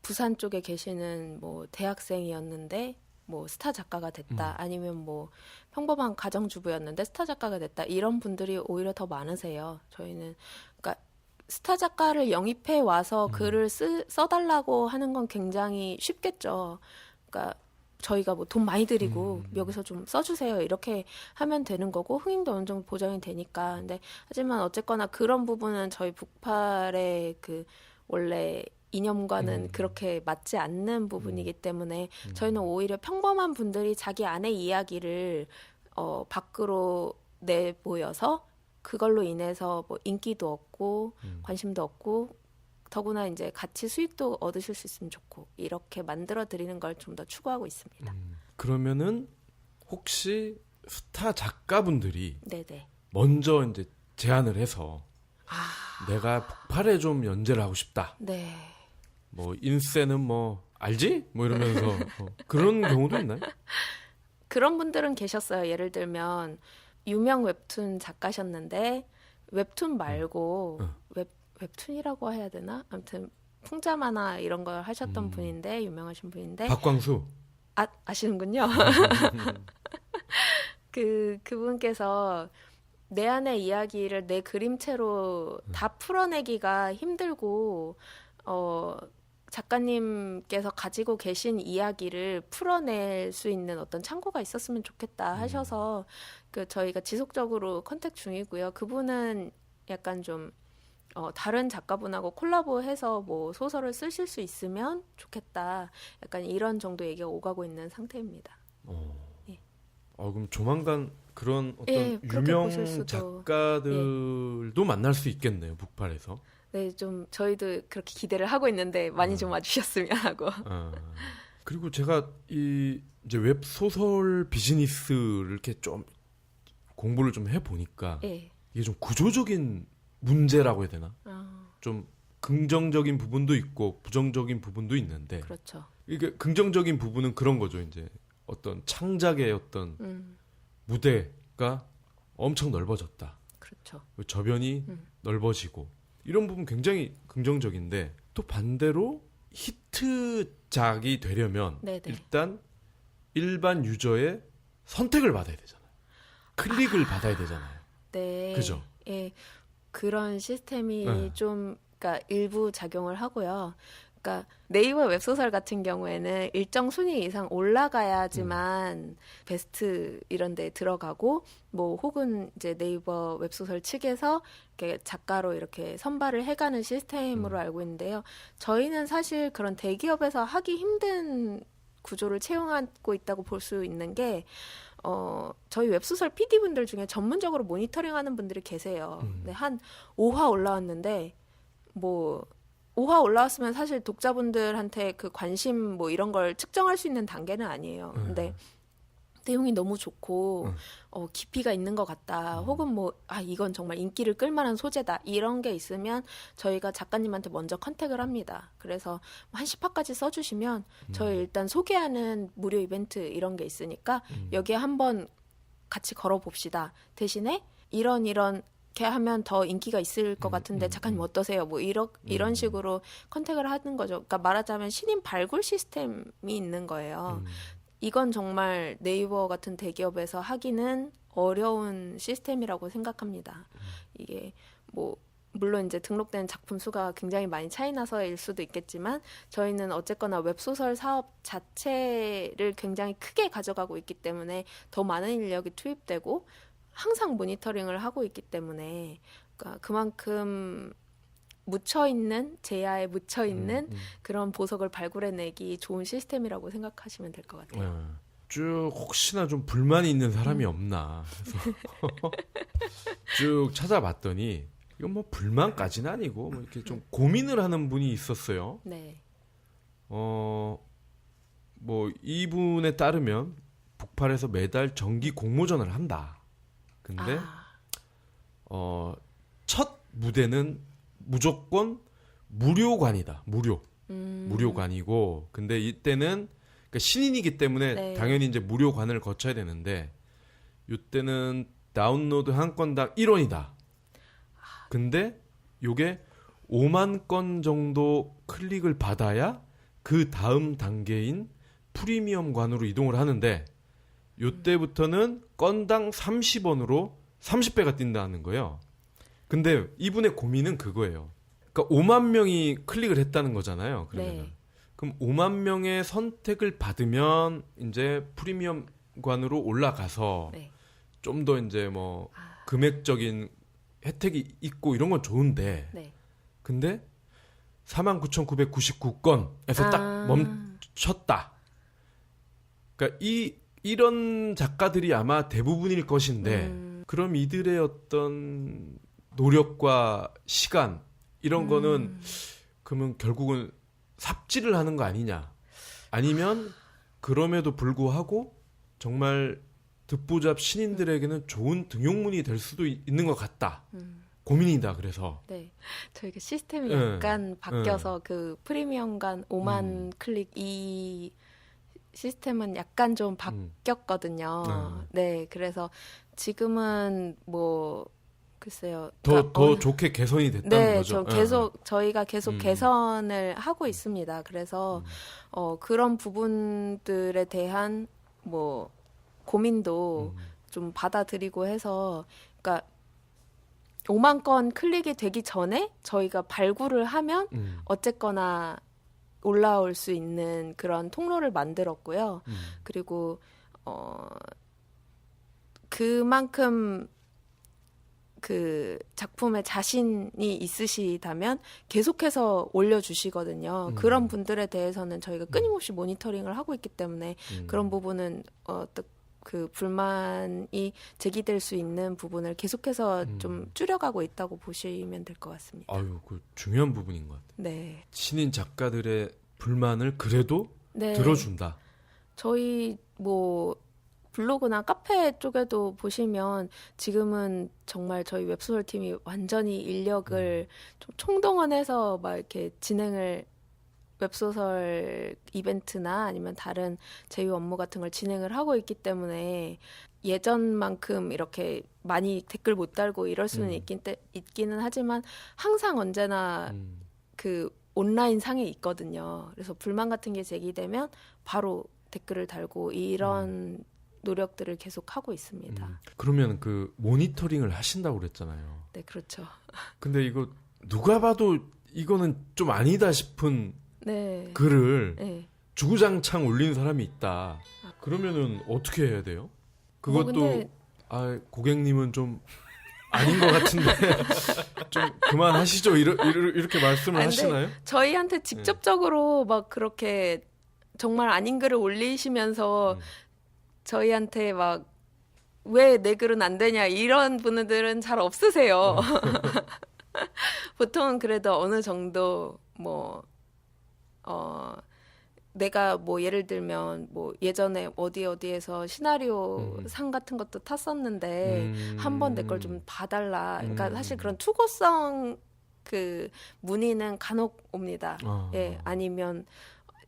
부산 쪽에 계시는 뭐 대학생이었는데 뭐 스타 작가가 됐다. 아니면 뭐 평범한 가정주부였는데 스타 작가가 됐다. 이런 분들이 오히려 더 많으세요. 저희는 그러니까 스타 작가를 영입해 와서 글을 써달라고 하는 건 굉장히 쉽겠죠. 그러니까 저희가 뭐 돈 많이 들이고 여기서 좀 써주세요 이렇게 하면 되는 거고 흥행도 어느 정도 보장이 되니까. 근데 하지만 어쨌거나 그런 부분은 저희 북팔의 그 원래 이념과는 그렇게 맞지 않는 부분이기 때문에 저희는 오히려 평범한 분들이 자기 안의 이야기를 밖으로 내보여서 그걸로 인해서 뭐 인기도 얻고 관심도 얻고 더구나 이제 같이 수익도 얻으실 수 있으면 좋고 이렇게 만들어 드리는 걸 좀 더 추구하고 있습니다.
그러면은 혹시 스타 작가분들이
네네.
먼저 이제 제안을 해서 내가 북팔에 좀 연재를 하고 싶다.
네.
뭐 인세는 뭐 알지? 뭐 이러면서 그런 경우도 있나요?
그런 분들은 계셨어요. 예를 들면 유명 웹툰 작가셨는데 웹툰 말고 웹툰이라고 해야 되나? 아무튼 풍자 만화 이런 걸 하셨던 분인데 유명하신 분인데
박광수.
아시는군요. 그분께서 내 안의 이야기를 내 그림체로 다 풀어내기가 힘들고 작가님께서 가지고 계신 이야기를 풀어낼 수 있는 어떤 창구가 있었으면 좋겠다 하셔서 저희가 지속적으로 컨택 중이고요. 그분은 약간 좀 다른 작가분하고 콜라보해서 뭐 소설을 쓰실 수 있으면 좋겠다. 약간 이런 정도 얘기가 오가고 있는 상태입니다. 예.
그럼 조만간 그런 어떤
예, 그렇게
유명
보실 수도.
작가들도 만날 수 있겠네요. 북팔에서.
네, 좀 저희도 그렇게 기대를 하고 있는데 많이 좀 와주셨으면 하고.
그리고 제가 이제 웹 소설 비즈니스를 이렇게 좀 공부를 좀 해보니까
예.
이게 좀 구조적인 문제라고 해야 되나? 좀 긍정적인 부분도 있고 부정적인 부분도 있는데
그렇죠.
이게 긍정적인 부분은 그런 거죠. 이제 어떤 창작의 어떤 무대가 엄청 넓어졌다.
그렇죠.
저변이 넓어지고 이런 부분 굉장히 긍정적인데 또 반대로 히트작이 되려면
네네.
일단 일반 유저의 선택을 받아야 되잖아요. 클릭을 받아야 되잖아요.
네.
그죠?
예. 그런 시스템이
네.
좀 그러니까 일부 작용을 하고요. 그러니까 네이버 웹소설 같은 경우에는 일정 순위 이상 올라가야지만 베스트 이런 데 들어가고 뭐 혹은 이제 네이버 웹소설 측에서 이렇게 작가로 이렇게 선발을 해가는 시스템으로 알고 있는데요. 저희는 사실 그런 대기업에서 하기 힘든 구조를 채용하고 있다고 볼 수 있는 게 저희 웹소설 PD분들 중에 전문적으로 모니터링하는 분들이 계세요. 근데 한 5화 올라왔는데 뭐 5화 올라왔으면 사실 독자분들한테 그 관심 뭐 이런 걸 측정할 수 있는 단계는 아니에요. 근데 내용이 너무 좋고 깊이가 있는 것 같다. 혹은 뭐 이건 정말 인기를 끌만한 소재다. 이런 게 있으면 저희가 작가님한테 먼저 컨택을 합니다. 그래서 한 10화까지 써주시면 저희 일단 소개하는 무료 이벤트 이런 게 있으니까 여기에 한번 같이 걸어봅시다. 대신에 이런 이렇게 하면 더 인기가 있을 것 같은데 작가님 어떠세요? 뭐 이런 식으로 컨택을 하는 거죠. 그러니까 말하자면 신인 발굴 시스템이 있는 거예요. 이건 정말 네이버 같은 대기업에서 하기는 어려운 시스템이라고 생각합니다. 이게 뭐 물론 이제 등록된 작품 수가 굉장히 많이 차이 나서일 수도 있겠지만 저희는 어쨌거나 웹소설 사업 자체를 굉장히 크게 가져가고 있기 때문에 더 많은 인력이 투입되고 항상 모니터링을 하고 있기 때문에 그러니까 그만큼 제야에 묻혀있는 그런 보석을 발굴해내기 좋은 시스템이라고 생각하시면 될 것 같아요.
쭉 혹시나 좀 불만이 있는 사람이 없나 그래서 쭉 찾아봤더니 이건 뭐 불만까지는 아니고 뭐 이렇게 좀 고민을 하는 분이 있었어요.
네.
뭐 이분에 따르면 북팔에서 매달 정기 공모전을 한다. 근데 첫 무대는 무조건 무료관이다. 무료관이고 근데 이때는 그러니까 신인이기 때문에
네.
당연히 이제 무료관을 거쳐야 되는데 이때는 다운로드 한 건당 1원이다. 근데 요게 5만 건 정도 클릭을 받아야 그 다음 단계인 프리미엄관으로 이동을 하는데 요때부터는 건당 30원으로 30배가 뛴다는 거예요. 근데 이분의 고민은 그거예요. 그러니까 5만 명이 클릭을 했다는 거잖아요. 그러면은.
네.
그럼 5만 명의 선택을 받으면 이제 프리미엄관으로 올라가서
네.
좀 더 이제 뭐 금액적인 혜택이 있고 이런 건 좋은데
네.
근데 49,999건에서 딱
아.
멈췄다. 그러니까 이런 작가들이 아마 대부분일 것인데 그럼 이들의 어떤 노력과 시간 이런 거는 그러면 결국은 삽질을 하는 거 아니냐? 아니면 그럼에도 불구하고 정말 듣보잡 신인들에게는 좋은 등용문이 될 수도 있는 것 같다. 고민이다. 그래서
네. 저희가 시스템이
네.
약간 바뀌어서 그 프리미엄간 5만 클릭 이 시스템은 약간 좀 바뀌었거든요. 네. 그래서 지금은 뭐 글쎄요.
더 좋게 개선이 됐다는
네,
거죠.
저희가 계속 개선을 하고 있습니다. 그래서 그런 부분들에 대한 뭐 고민도 좀 받아들이고 해서, 그러니까 5만 건 클릭이 되기 전에 저희가 발굴을 하면 어쨌거나 올라올 수 있는 그런 통로를 만들었고요. 그리고 그만큼 그 작품에 자신이 있으시다면 계속해서 올려주시거든요. 그런 분들에 대해서는 저희가 끊임없이 모니터링을 하고 있기 때문에 그런 부분은 그 불만이 제기될 수 있는 부분을 계속해서 좀 줄여가고 있다고 보시면 될 것 같습니다.
아유, 그 중요한 부분인 것 같아요.
네.
신인 작가들의 불만을 그래도
네.
들어준다.
저희 뭐 블로그나 카페 쪽에도 보시면 지금은 정말 저희 웹소설 팀이 완전히 인력을 좀 총동원해서 막 이렇게 진행을 웹소설 이벤트나 아니면 다른 제휴 업무 같은 걸 진행을 하고 있기 때문에 예전만큼 이렇게 많이 댓글 못 달고 이럴 수는 있기는 하지만 항상 언제나 그 온라인 상에 있거든요. 그래서 불만 같은 게 제기되면 바로 댓글을 달고 이런 노력들을 계속 하고 있습니다.
그러면 그 모니터링을 하신다고 그랬잖아요.
네, 그렇죠.
근데 이거 누가 봐도 이거는 좀 아니다 싶은
네.
글을
네.
주구장창 올리는 사람이 있다. 그러면은 어떻게 해야 돼요? 그것도
근데-
고객님은 좀 아닌 것 같은데 좀 그만하시죠. 이렇게 말씀을
아, 근데
하시나요?
저희한테 직접적으로 막 그렇게 정말 아닌 글을 올리시면서 저희한테 막 왜 내 글은 안 되냐 이런 분들은 잘 없으세요. 보통은 그래도 어느 정도 뭐 내가 뭐 예를 들면 뭐 예전에 어디에서 시나리오 상 같은 것도 탔었는데 한번 내 걸 좀 봐달라. 그러니까 사실 그런 투고성 그 문의는 간혹 옵니다. 예, 아니면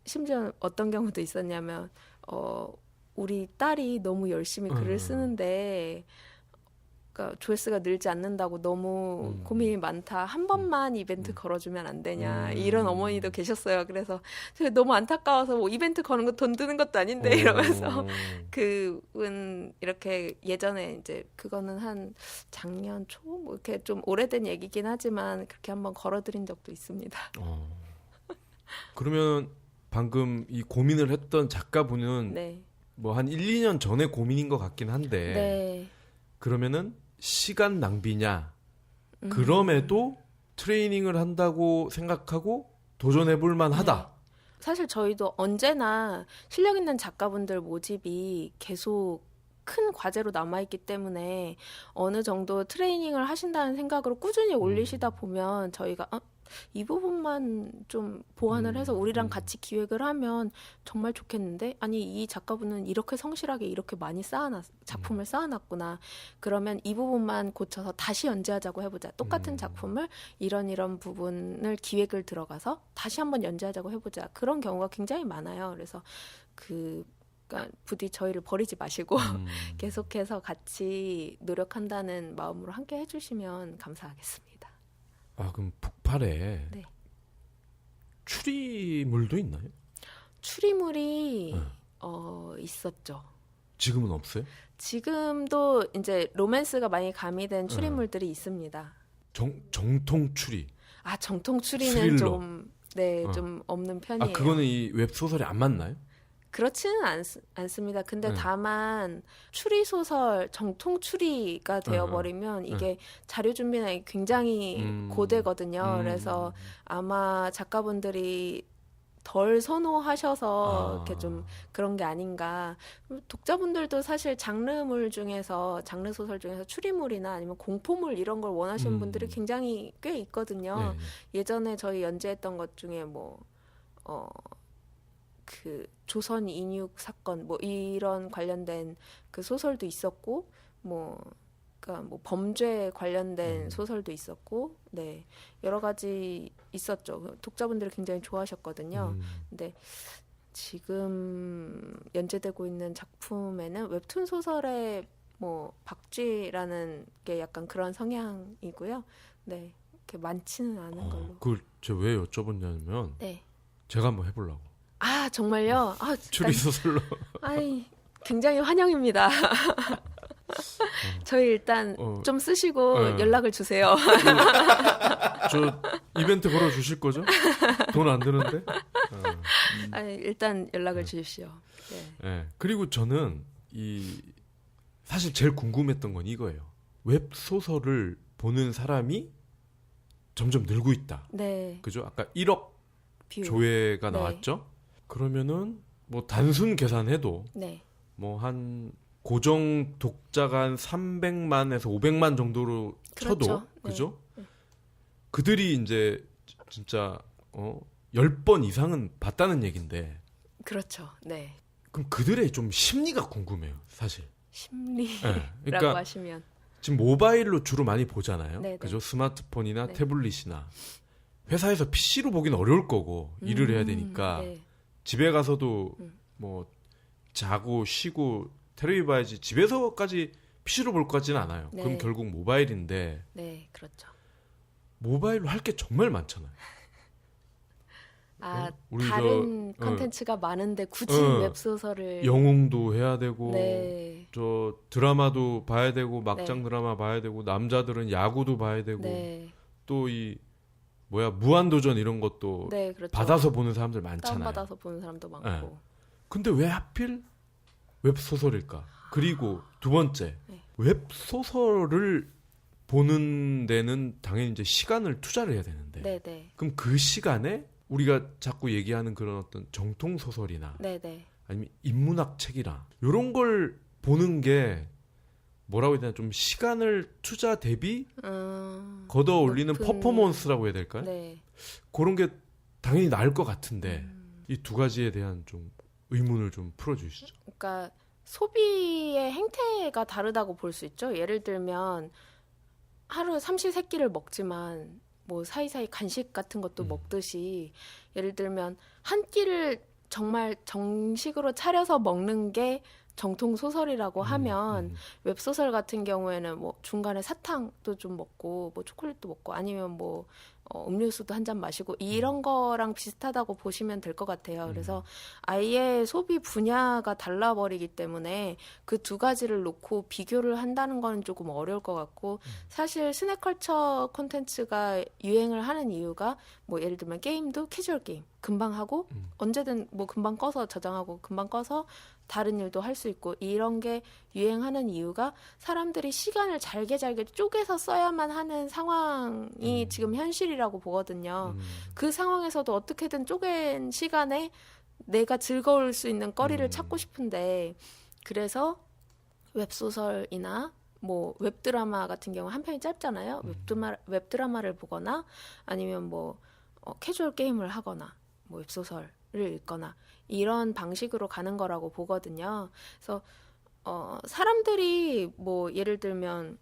심지어 어떤 경우도 있었냐면 우리 딸이 너무 열심히 글을 쓰는데 그러니까 조회수가 늘지 않는다고 너무 고민이 많다. 한 번만 이벤트 걸어주면 안 되냐. 이런 어머니도 계셨어요. 그래서 제가 너무 안타까워서 뭐 이벤트 거는 거 돈 드는 것도 아닌데 이러면서 그은 이렇게 예전에 이제 그거는 한 작년 초 뭐 이렇게 좀 오래된 얘기긴 하지만 그렇게 한번 걸어드린 적도 있습니다.
그러면 방금 이 고민을 했던 작가분은
네.
뭐 한 1, 2년 전에 고민인 것 같긴 한데
네.
그러면은 시간 낭비냐? 그럼에도 트레이닝을 한다고 생각하고 도전해 볼 만하다.
사실 저희도 언제나 실력 있는 작가분들 모집이 계속 큰 과제로 남아있기 때문에 어느 정도 트레이닝을 하신다는 생각으로 꾸준히 올리시다 보면 저희가 이 부분만 좀 보완을 해서 우리랑 같이 기획을 하면 정말 좋겠는데 아니 이 작가분은 이렇게 성실하게 이렇게 많이 작품을 쌓아놨구나. 그러면 이 부분만 고쳐서 다시 연재하자고 해보자. 똑같은 작품을 이런 부분을 기획을 들어가서 다시 한번 연재하자고 해보자. 그런 경우가 굉장히 많아요. 그래서 그 그러니까 부디 저희를 버리지 마시고
음.
계속해서 같이 노력한다는 마음으로 함께 해주시면 감사하겠습니다.
아, 그럼 북팔에
네.
추리물도 있나요?
추리물이
네.
있었죠.
지금은 없어요?
지금도 이제 로맨스가 많이 가미된 추리물들이 있습니다.
정통 추리.
아, 정통 추리는
스릴러.
좀, 네, 좀 없는 편이에요.
아, 그거는 이 웹소설에 안 맞나요?
그렇지는 않습니다. 근데
네.
다만 추리소설, 정통 추리가 되어버리면 이게 자료 준비는 굉장히 고되거든요. 그래서 아마 작가분들이 덜 선호하셔서 이렇게 좀 그런 게 아닌가. 독자분들도 사실 장르물 중에서, 장르 소설 중에서 추리물이나 아니면 공포물 이런 걸 원하시는 분들이 굉장히 꽤 있거든요.
네.
예전에 저희 연재했던 것 중에 그 조선 인육 사건 뭐 이런 관련된 그 소설도 있었고 그러니까 뭐 범죄 관련된 소설도 있었고 네 여러 가지 있었죠. 독자분들이 굉장히 좋아하셨거든요. 근데 지금 연재되고 있는 작품에는 웹툰 소설의 뭐 박쥐라는 게 약간 그런 성향이고요. 네 이렇게 많지는 않은 걸로.
그걸 제가 왜 여쭤봤냐면
네.
제가 한번 해보려고.
아 정말요? 아
추리 소설로.
아이 굉장히 환영입니다. 저희 일단 좀 쓰시고 연락을 주세요.
저 이벤트 걸어 주실 거죠? 돈 안 드는데?
아니, 일단 연락을 주십시오. 네.
네. 그리고 저는 사실 제일 궁금했던 건 이거예요. 웹 소설을 보는 사람이 점점 늘고 있다.
네.
그죠? 아까 1억
뷰.
조회가
네.
나왔죠? 그러면은 뭐 단순 계산해도
네.
뭐 한 고정 독자가 한 300만에서 500만 정도로 쳐도
그렇죠. 네.
그죠? 그들이 이제 진짜 10번 이상은 봤다는 얘긴데
그렇죠. 네.
그럼 그들의 좀 심리가 궁금해요, 사실.
심리라고
네. 그러니까
하시면
지금 모바일로 주로 많이 보잖아요.
네네.
그죠? 스마트폰이나
네.
태블릿이나 회사에서 PC로 보긴 어려울 거고 일을 해야 되니까
네.
집에 가서도 뭐 자고 쉬고 텔레비 봐야지 집에서까지 PC로 볼 것 같지는 않아요.
네.
그럼 결국 모바일인데
네, 그렇죠.
모바일로 할 게 정말 많잖아요.
아,
우리
다른 컨텐츠가 많은데 굳이 웹소설을
영웅도 해야 되고
네.
저 드라마도 봐야 되고 막장
네.
드라마 봐야 되고 남자들은 야구도 봐야 되고
네.
또 무한도전 이런 것도
네, 그렇죠.
받아서 보는 사람들 많잖아요.
다운받아서 보는 사람도 많고.
네. 근데 왜 하필 웹소설일까? 그리고 두 번째,
네.
웹소설을 보는 데는 당연히 이제 시간을 투자를 해야 되는데
네, 네.
그럼 그 시간에 우리가 자꾸 얘기하는 그런 어떤 정통 소설이나
네, 네.
아니면 인문학 책이나 이런 걸 보는 게 뭐라고 해야 되나 좀 시간을 투자 대비 걷어 올리는
높은-
퍼포먼스라고 해야 될까요?
네.
그런 게 당연히 나을 것 같은데 이 두 가지에 대한 좀 의문을 좀 풀어주시죠.
그러니까 소비의 행태가 다르다고 볼 수 있죠. 예를 들면 하루 삼시세끼를 먹지만 뭐 사이사이 간식 같은 것도 먹듯이 예를 들면 한 끼를 정말 정식으로 차려서 먹는 게 정통 소설이라고 하면 웹소설 같은 경우에는 뭐 중간에 사탕도 좀 먹고 뭐 초콜릿도 먹고 아니면 뭐 음료수도 한 잔 마시고 이런 거랑 비슷하다고 보시면 될 것 같아요. 그래서 아예 소비 분야가 달라버리기 때문에 그 두 가지를 놓고 비교를 한다는 건 조금 어려울 것 같고 사실 스낵컬처 콘텐츠가 유행을 하는 이유가 뭐 예를 들면 게임도 캐주얼 게임 금방 하고 언제든 뭐 금방 꺼서 저장하고 금방 꺼서 다른 일도 할 수 있고 이런 게 유행하는 이유가 사람들이 시간을 잘게 쪼개서 써야만 하는 상황이 지금 현실이라고 보거든요. 그 상황에서도 어떻게든 쪼갠 시간에 내가 즐거울 수 있는 거리를 찾고 싶은데 그래서 웹소설이나 뭐 웹드라마 같은 경우 한 편이 짧잖아요. 웹드라마를 보거나 아니면 뭐 캐주얼 게임을 하거나 뭐 웹소설을 읽거나 이런 방식으로 가는 거라고 보거든요. 그래서 사람들이 뭐 예를 들면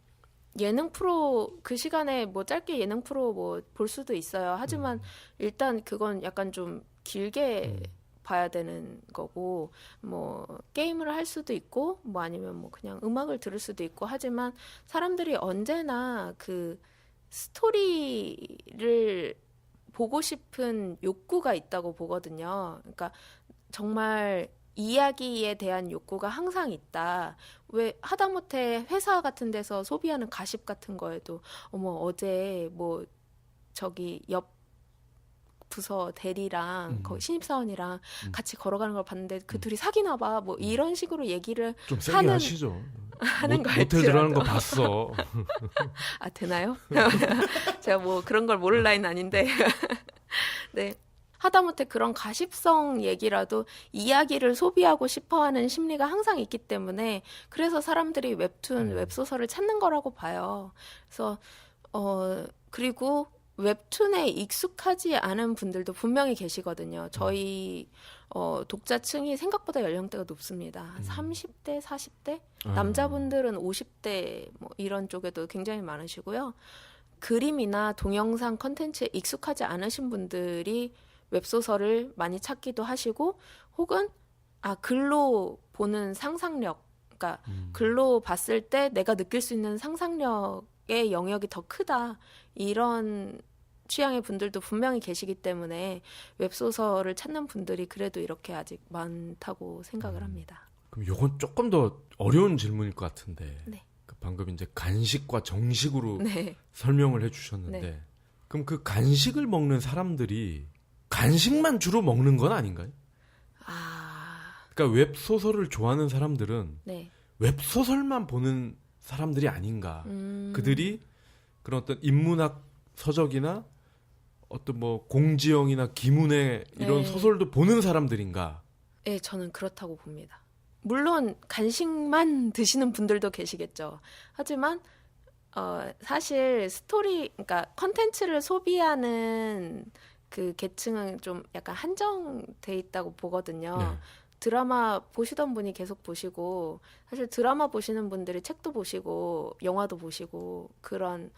예능 프로 그 시간에 뭐 짧게 예능 프로 뭐 볼 수도 있어요. 하지만 일단 그건 약간 좀 길게 봐야 되는 거고 뭐 게임을 할 수도 있고 뭐 아니면 뭐 그냥 음악을 들을 수도 있고 하지만 사람들이 언제나 그 스토리를 보고 싶은 욕구가 있다고 보거든요. 그러니까 정말 이야기에 대한 욕구가 항상 있다. 왜 하다못해 회사 같은 데서 소비하는 가십 같은 거에도 어머 어제 뭐 저기 옆 부서 대리랑 거기 신입사원이랑 같이 걸어가는 걸 봤는데 그 둘이 사귀나 봐. 뭐 이런 식으로 얘기를
좀 세게
하는-
하시죠.
하는 거
모텔 들어가는 거
알지라도.
봤어.
아, 되나요? 제가 뭐 그런 걸 모를 나이는 아닌데. 네. 하다못해 그런 가십성 얘기라도 이야기를 소비하고 싶어 하는 심리가 항상 있기 때문에 그래서 사람들이 웹툰, 웹소설을 찾는 거라고 봐요. 그래서, 그리고 웹툰에 익숙하지 않은 분들도 분명히 계시거든요. 저희, 독자층이 생각보다 연령대가 높습니다. 한 30대, 40대? 남자분들은 50대 뭐 이런 쪽에도 굉장히 많으시고요. 그림이나 동영상 컨텐츠에 익숙하지 않으신 분들이 웹소설을 많이 찾기도 하시고 혹은 글로 보는 상상력, 그러니까 글로 봤을 때 내가 느낄 수 있는 상상력의 영역이 더 크다 이런 취향의 분들도 분명히 계시기 때문에 웹소설을 찾는 분들이 그래도 이렇게 아직 많다고 생각을 합니다.
그럼 요건 조금 더 어려운 질문일 것 같은데.
네.
그 방금 이제 간식과 정식으로
네.
설명을 해주셨는데,
네.
그럼 그 간식을 먹는 사람들이 간식만 주로 먹는 건 아닌가요? 그러니까 웹소설을 좋아하는 사람들은
네.
웹소설만 보는 사람들이 아닌가.
음.
그들이 그런 어떤 인문학 서적이나 어떤 뭐 공지영이나 김은혜 이런
네.
소설도 보는 사람들인가.
네, 저는 그렇다고 봅니다. 물론 간식만 드시는 분들도 계시겠죠. 하지만 사실 스토리, 그러니까 컨텐츠를 소비하는 그 계층은 좀 약간 한정돼 있다고 보거든요.
네.
드라마 보시던 분이 계속 보시고 사실 드라마 보시는 분들이 책도 보시고 영화도 보시고 그런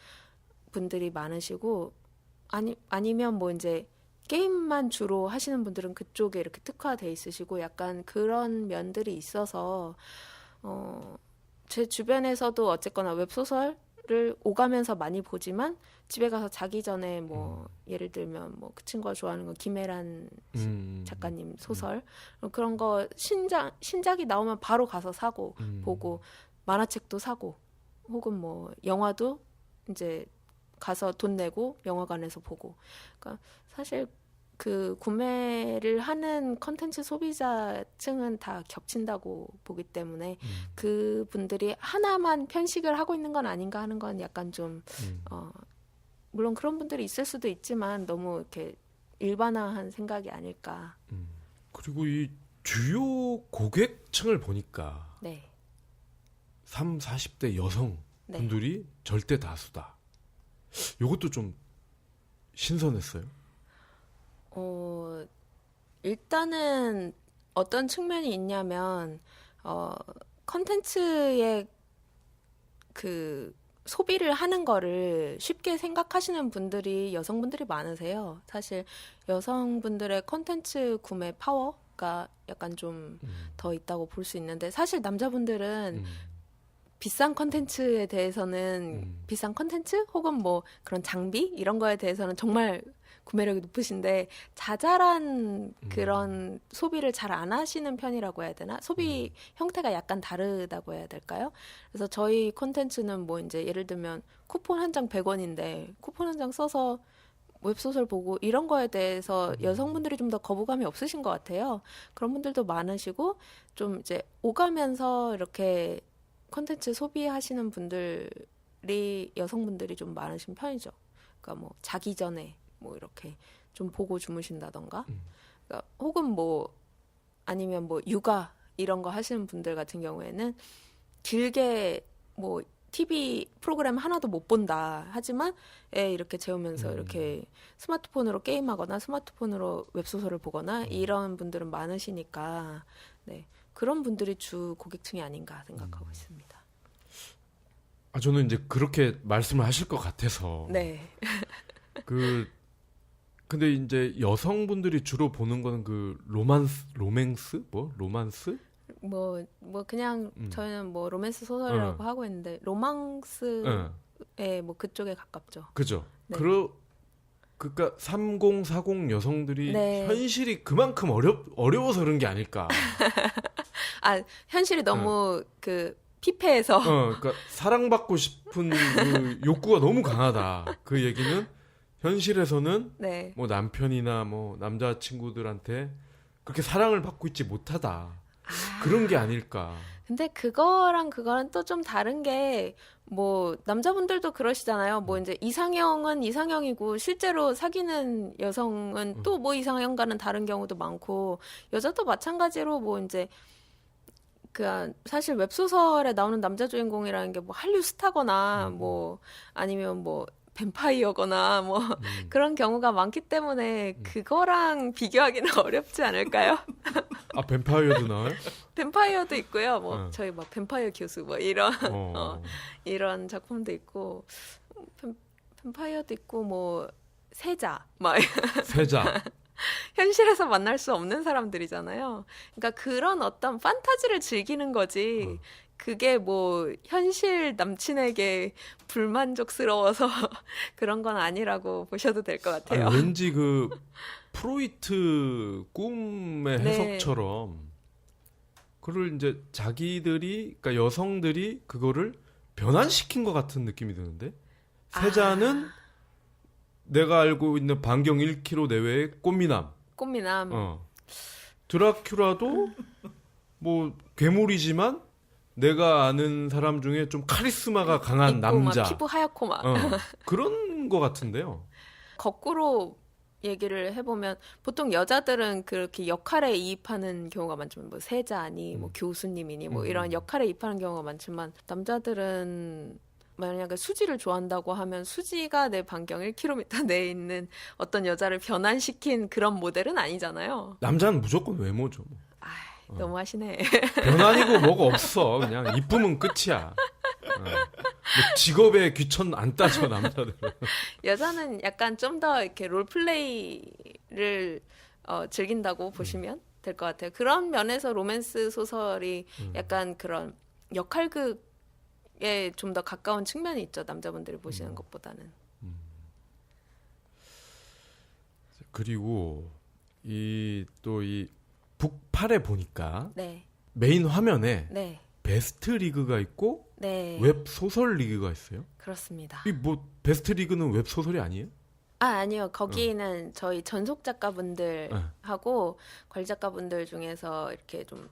분들이 많으시고 아니면 뭐 이제 게임만 주로 하시는 분들은 그쪽에 이렇게 특화돼 있으시고 약간 그런 면들이 있어서 제 주변에서도 어쨌거나 웹소설을 오가면서 많이 보지만 집에 가서 자기 전에 뭐 예를 들면 뭐 그 친구가 좋아하는 거 김혜란 작가님 소설 그런 거 신작이 나오면 바로 가서 사고 보고 만화책도 사고 혹은 뭐 영화도 이제 가서 돈 내고 영화관에서 보고 그러니까 사실 그 구매를 하는 컨텐츠 소비자층은 다 겹친다고 보기 때문에 그분들이 하나만 편식을 하고 있는 건 아닌가 하는 건 약간 좀 물론 그런 분들이 있을 수도 있지만 너무 이렇게 일반화한 생각이 아닐까.
그리고 이 주요 고객층을 보니까
네.
3, 40대 여성
네.
분들이 절대 다수다. 이것도 좀 신선했어요.
일단은 어떤 측면이 있냐면 컨텐츠의 그 소비를 하는 거를 쉽게 생각하시는 분들이 여성분들이 많으세요. 사실 여성분들의 컨텐츠 구매 파워가 약간 좀 더 있다고 볼 수 있는데 사실 남자분들은 비싼 컨텐츠에 대해서는 비싼 컨텐츠 혹은 뭐 그런 장비 이런 거에 대해서는 정말 구매력이 높으신데 자잘한 그런 소비를 잘 안 하시는 편이라고 해야 되나? 소비 형태가 약간 다르다고 해야 될까요? 그래서 저희 콘텐츠는 뭐 이제 예를 들면 쿠폰 한 장 100원인데 쿠폰 한 장 써서 웹소설 보고 이런 거에 대해서 여성분들이 좀 더 거부감이 없으신 것 같아요. 그런 분들도 많으시고 좀 이제 오가면서 이렇게 콘텐츠 소비하시는 분들이 여성분들이 좀 많으신 편이죠. 그러니까 뭐 자기 전에 뭐 이렇게 좀 보고 주무신다던가, 그러니까 혹은 뭐 아니면 뭐 육아 이런 거 하시는 분들 같은 경우에는 길게 뭐 TV 프로그램 하나도 못 본다 하지만 애 이렇게 재우면서 이렇게 스마트폰으로 게임하거나 스마트폰으로 웹소설을 보거나 이런 분들은 많으시니까 네 그런 분들이 주 고객층이 아닌가 생각하고 있습니다.
저는 이제 그렇게 말씀을 하실 것 같아서
네.
그 근데 이제 여성분들이 주로 보는 거는 그 로맨스? 뭐? 로만스?
뭐 그냥 저희는 뭐 로맨스 소설이라고 하고 있는데 로망스의 뭐 그쪽에 가깝죠.
그죠?
네.
그러니까 30, 40 여성들이
네.
현실이 그만큼 어려워서 그런 게 아닐까.
아, 현실이 너무 그 피폐해서
그러니까 사랑받고 싶은 그 욕구가 너무 강하다. 그 얘기는 현실에서는
네.
뭐 남편이나 뭐 남자친구들한테 그렇게 사랑을 받고 있지 못하다. 그런 게 아닐까.
근데 그거랑 그거랑 또 좀 다른 게 뭐 남자분들도 그러시잖아요. 뭐 이제 이상형은 이상형이고 실제로 사귀는 여성은 또 뭐 이상형과는 다른 경우도 많고 여자도 마찬가지로 뭐 이제 그 사실 웹소설에 나오는 남자 주인공이라는 게 뭐 한류 스타거나 뭐 아니면 뭐 뱀파이어거나 뭐 그런 경우가 많기 때문에 그거랑 비교하기는 어렵지 않을까요?
아, 뱀파이어도 나와요?
뱀파이어도 있고요. 뭐
어.
저희 막 뱀파이어 교수 뭐 이런
어.
이런 작품도 있고 뱀파이어도 있고 뭐 세자 막
세자.
현실에서 만날 수 없는 사람들이잖아요. 그러니까 그런 어떤 판타지를 즐기는 거지. 그게 뭐 현실 남친에게 불만족스러워서 그런 건 아니라고 보셔도 될 것 같아요.
아니, 왠지 그 프로이트 꿈의
네.
해석처럼 그걸 이제 자기들이 그러니까 여성들이 그거를 변환시킨 것 같은 느낌이 드는데 세자는 내가 알고 있는 반경 1km 내외의 꽃미남.
꽃미남.
드라큘라도 뭐 괴물이지만 내가 아는 사람 중에 좀 카리스마가 강한
있고
남자.
막 피부 하얗고 막
그런 것 같은데요.
거꾸로 얘기를 해보면 보통 여자들은 그렇게 역할에 이입하는 경우가 많지만 뭐 세자니 뭐 교수님이니 뭐 이런 역할에 이입하는 경우가 많지만 남자들은 만약에 수지를 좋아한다고 하면 수지가 내 반경 1km 내에 있는 어떤 여자를 변환시킨 그런 모델은 아니잖아요.
남자는 무조건 외모죠. 뭐.
너무하시네.
변환이고 뭐가 없어. 그냥 이쁘면 끝이야. 뭐 직업에 귀천 안 따져 남자들은.
여자는 약간 좀 더 이렇게 롤플레이를 즐긴다고 보시면 될 것 같아요. 그런 면에서 로맨스 소설이 약간 그런 역할극에 좀 더 가까운 측면이 있죠. 남자분들이 보시는 것보다는.
그리고 이 북팔에 보니까
네,
메인 화면에
네,
베스트 리그가 있고
네.
웹 소설 리그가 있어요.
그렇습니다.
이 뭐 베스트 리그는 웹 소설이 아니에요?
아니요. 거기는 저희 전속 작가분들하고 관리 작가분들 중에서 이렇게 좀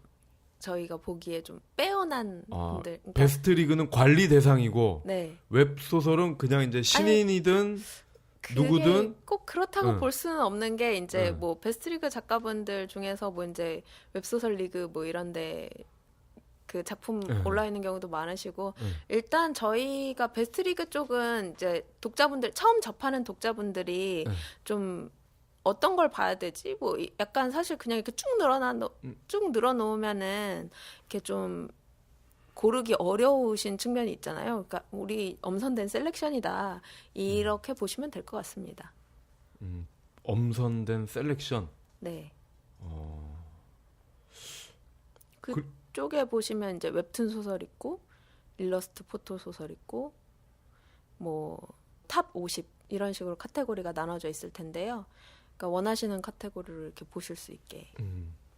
저희가 보기에 좀 빼어난 분들. 그러니까,
베스트 리그는 관리 대상이고
네.
웹 소설은 그냥 이제 신인이든 누구든
그게 꼭 그렇다고
응.
볼 수는 없는 게 이제
응.
뭐 베스트리그 작가분들 중에서 뭐 이제 웹소설 리그 뭐 이런데 그 작품
응.
올라 있는 경우도 많으시고
응.
일단 저희가 베스트리그 쪽은 이제 독자분들 처음 접하는 독자분들이
응.
좀 어떤 걸 봐야 되지? 뭐 약간 사실 그냥 이렇게 쭉 늘어놓으면은 이렇게 좀 고르기 어려우신 측면이 있잖아요. 그러니까 우리 엄선된 셀렉션이다. 이렇게 보시면 될 것 같습니다.
엄선된 셀렉션.
네.
어.
그쪽에 보시면 이제 웹툰 소설 있고 일러스트 포토 소설 있고 뭐 탑 50 이런 식으로 카테고리가 나눠져 있을 텐데요. 그러니까 원하시는 카테고리를 이렇게 보실 수 있게.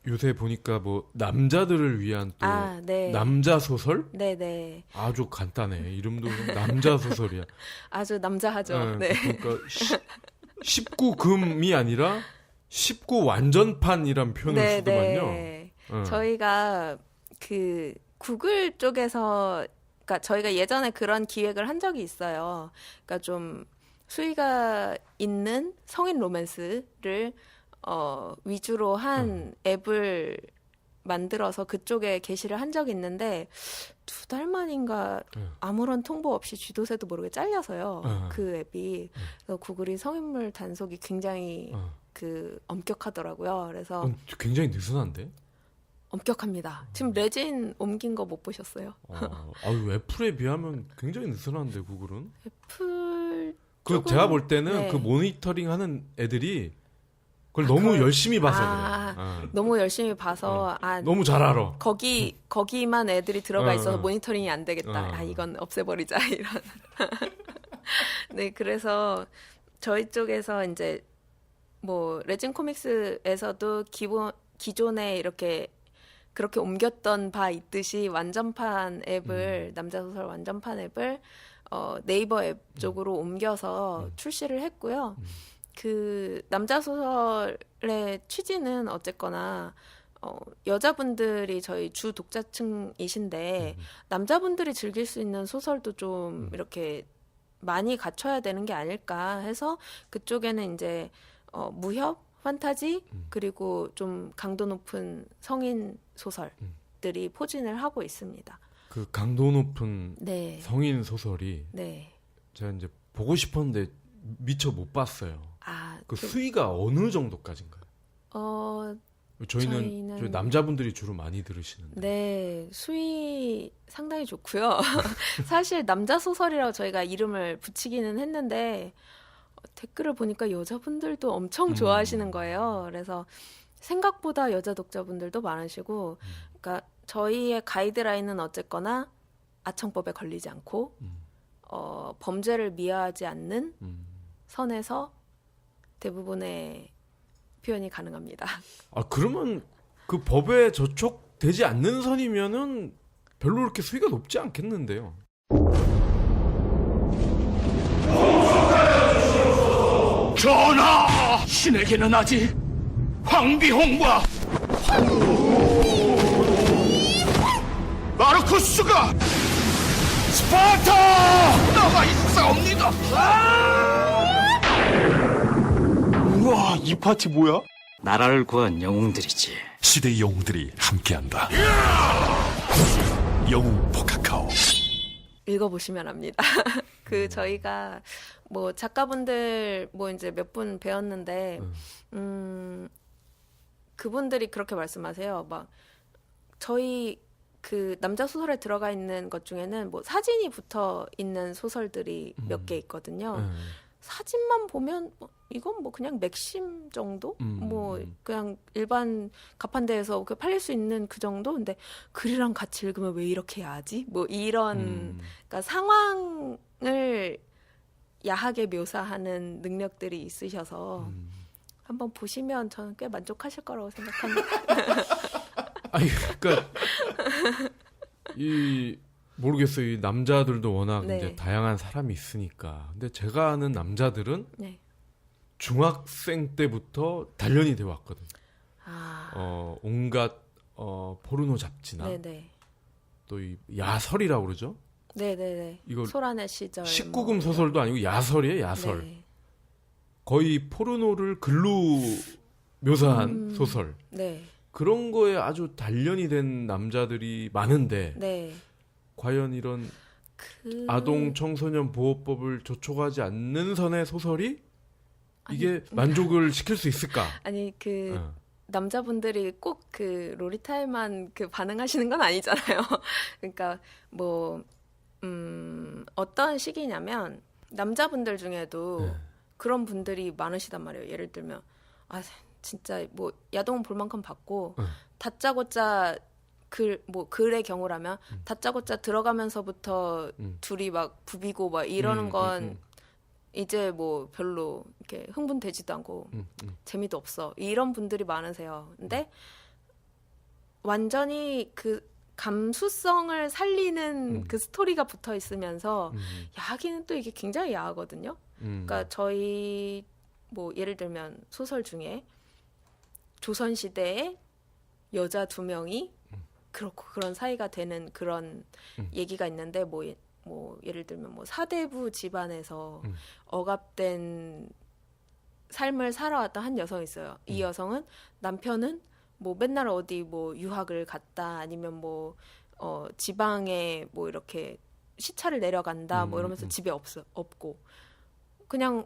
요새 보니까 뭐 남자들을 위한 또
네.
남자 소설?
네네.
아주 간단해. 이름도 남자 소설이야.
아주 남자하죠. 네.
그러니까 19금이 아니라 19 완전판이란 표현을 쓰더만요.
네. 저희가 그 구글 쪽에서 그러니까 저희가 예전에 그런 기획을 한 적이 있어요. 그러니까 좀 수위가 있는 성인 로맨스를 위주로 한 앱을 만들어서 그쪽에 게시를 한 적이 있는데 2달 만인가 아무런 통보 없이 쥐도새도 모르게 잘려서요. 그 앱이. 그래서 구글이 성인물 단속이 굉장히 그 엄격하더라고요. 그래서
굉장히 느슨한데?
엄격합니다. 지금 레진 옮긴 거 못 보셨어요?
아유, 애플에 비하면 굉장히 느슨한데 구글은?
애플
그
조금-
제가 볼 때는
네.
그 모니터링 하는 애들이 그걸 너무 열심히 봐서
아,
그래.
너무 열심히 봐서
너무 잘 알아.
거기만 애들이 들어가 있어서
어.
모니터링이 안 되겠다.
어.
아, 이건 없애버리자 이런. 네, 그래서 저희 쪽에서 이제 뭐 레진 코믹스에서도 기존에 이렇게 그렇게 옮겼던 바 있듯이 완전판 앱을 남자 소설 완전판 앱을 네이버 앱 쪽으로 옮겨서 출시를 했고요. 그 남자 소설의 취지는 어쨌거나 여자분들이 저희 주 독자층이신데 남자분들이 즐길 수 있는 소설도 좀 이렇게 많이 갖춰야 되는 게 아닐까 해서 그쪽에는 이제 무협, 판타지 그리고 좀 강도 높은 성인 소설들이 포진을 하고 있습니다.
그 강도 높은
네,
성인 소설이
네.
제가 이제 보고 싶었는데 미처 못 봤어요.
아,
그 수위가 어느 정도까지인가요?
저희는-
저희 남자분들이 주로 많이 들으시는데.
네, 수위 상당히 좋고요. 사실 남자 소설이라고 저희가 이름을 붙이기는 했는데 댓글을 보니까 여자분들도 엄청 좋아하시는 거예요. 그래서 생각보다 여자 독자분들도 많으시고, 그러니까 저희의 가이드라인은 어쨌거나 아청법에 걸리지 않고 범죄를 미화하지 않는 선에서 대부분의 표현이 가능합니다.
아 그러면 그 법에 저촉되지 않는 선이면은 별로 그렇게 수위가 높지 않겠는데요.
전하! 신에게는 아직 황비홍과 마르쿠스가 스파르타 나가 있사옵니다. 우와, 이 파티 뭐야?
나라를 구한 영웅들이지.
시대의 영웅들이 함께한다. 영웅 포카카오.
읽어보시면 압니다. 그 저희가 뭐 작가분들 뭐 이제 몇 분 배웠는데 그분들이 그렇게 말씀하세요. 막 저희 그 남자 소설에 들어가 있는 것 중에는 뭐 사진이 붙어 있는 소설들이 몇 개 있거든요. 사진만 보면 뭐 이건 뭐 그냥 맥심 정도? 뭐 그냥 일반 가판대에서 그 팔릴 수 있는 그 정도? 근데 글이랑 같이 읽으면 왜 이렇게 야하지? 뭐 이런 그러니까 상황을 야하게 묘사하는 능력들이 있으셔서 한번 보시면 저는 꽤 만족하실 거라고 생각합니다.
아니 그러니까 이 모르겠어요. 이 남자들도 워낙
네.
이제 다양한 사람이 있으니까. 근데 제가 아는 남자들은
네.
중학생 때부터 단련이 되어 왔거든요.
아,
온갖 포르노 잡지나
네네.
또 이 야설이라고 그러죠.
네네네.
이거
소란의 시절.
19금
뭐.
소설도 아니고 야설이에요, 야설.
네.
거의 포르노를 글로 묘사한 소설.
네.
그런 거에 아주 단련이 된 남자들이 많은데
네.
과연 이런
그
아동 청소년 보호법을 저촉하지 않는 선의 소설이 이게 만족을 시킬 수 있을까?
아니 그
어.
남자분들이 꼭 그 로리타에만 그 반응하시는 건 아니잖아요. 그러니까 뭐 어떤 시기냐면 남자분들 중에도
네.
그런 분들이 많으시단 말이에요. 예를 들면 아 진짜 뭐 야동은 볼 만큼 봤고 다짜고짜 글의 경우라면 다짜고짜 들어가면서부터 둘이 막 부비고 막 이러는 건 이제 뭐 별로 이렇게 흥분되지도 않고 재미도 없어. 이런 분들이 많으세요. 근데 완전히 그 감수성을 살리는 그 스토리가 붙어 있으면서 야하기는 또 이게 굉장히 야하거든요. 그러니까 저희 뭐 예를 들면 소설 중에 조선 시대에 여자 2명이 그렇고 그런 사이가 되는 그런 얘기가 있는데 뭐 예를 들면 뭐 사대부 집안에서 억압된 삶을 살아왔던 한 여성이 있어요. 이 여성은 남편은 뭐 맨날 어디 뭐 유학을 갔다 아니면 뭐 지방에 뭐 이렇게 시차를 내려간다 뭐 이러면서 집에 없고 그냥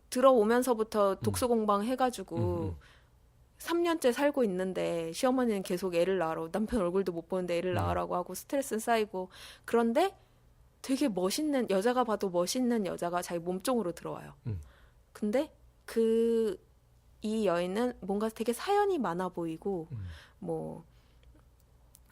들어오면서부터 독서 공방 해가지고 3년째 살고 있는데 시어머니는 계속 애를 낳으라고 남편 얼굴도 못 보는데 애를 낳으라고 하고 스트레스는 쌓이고 그런데 되게 멋있는 여자가 봐도 멋있는 여자가 자기 몸종으로 들어와요. 근데 이 여인은 뭔가 되게 사연이 많아 보이고 뭐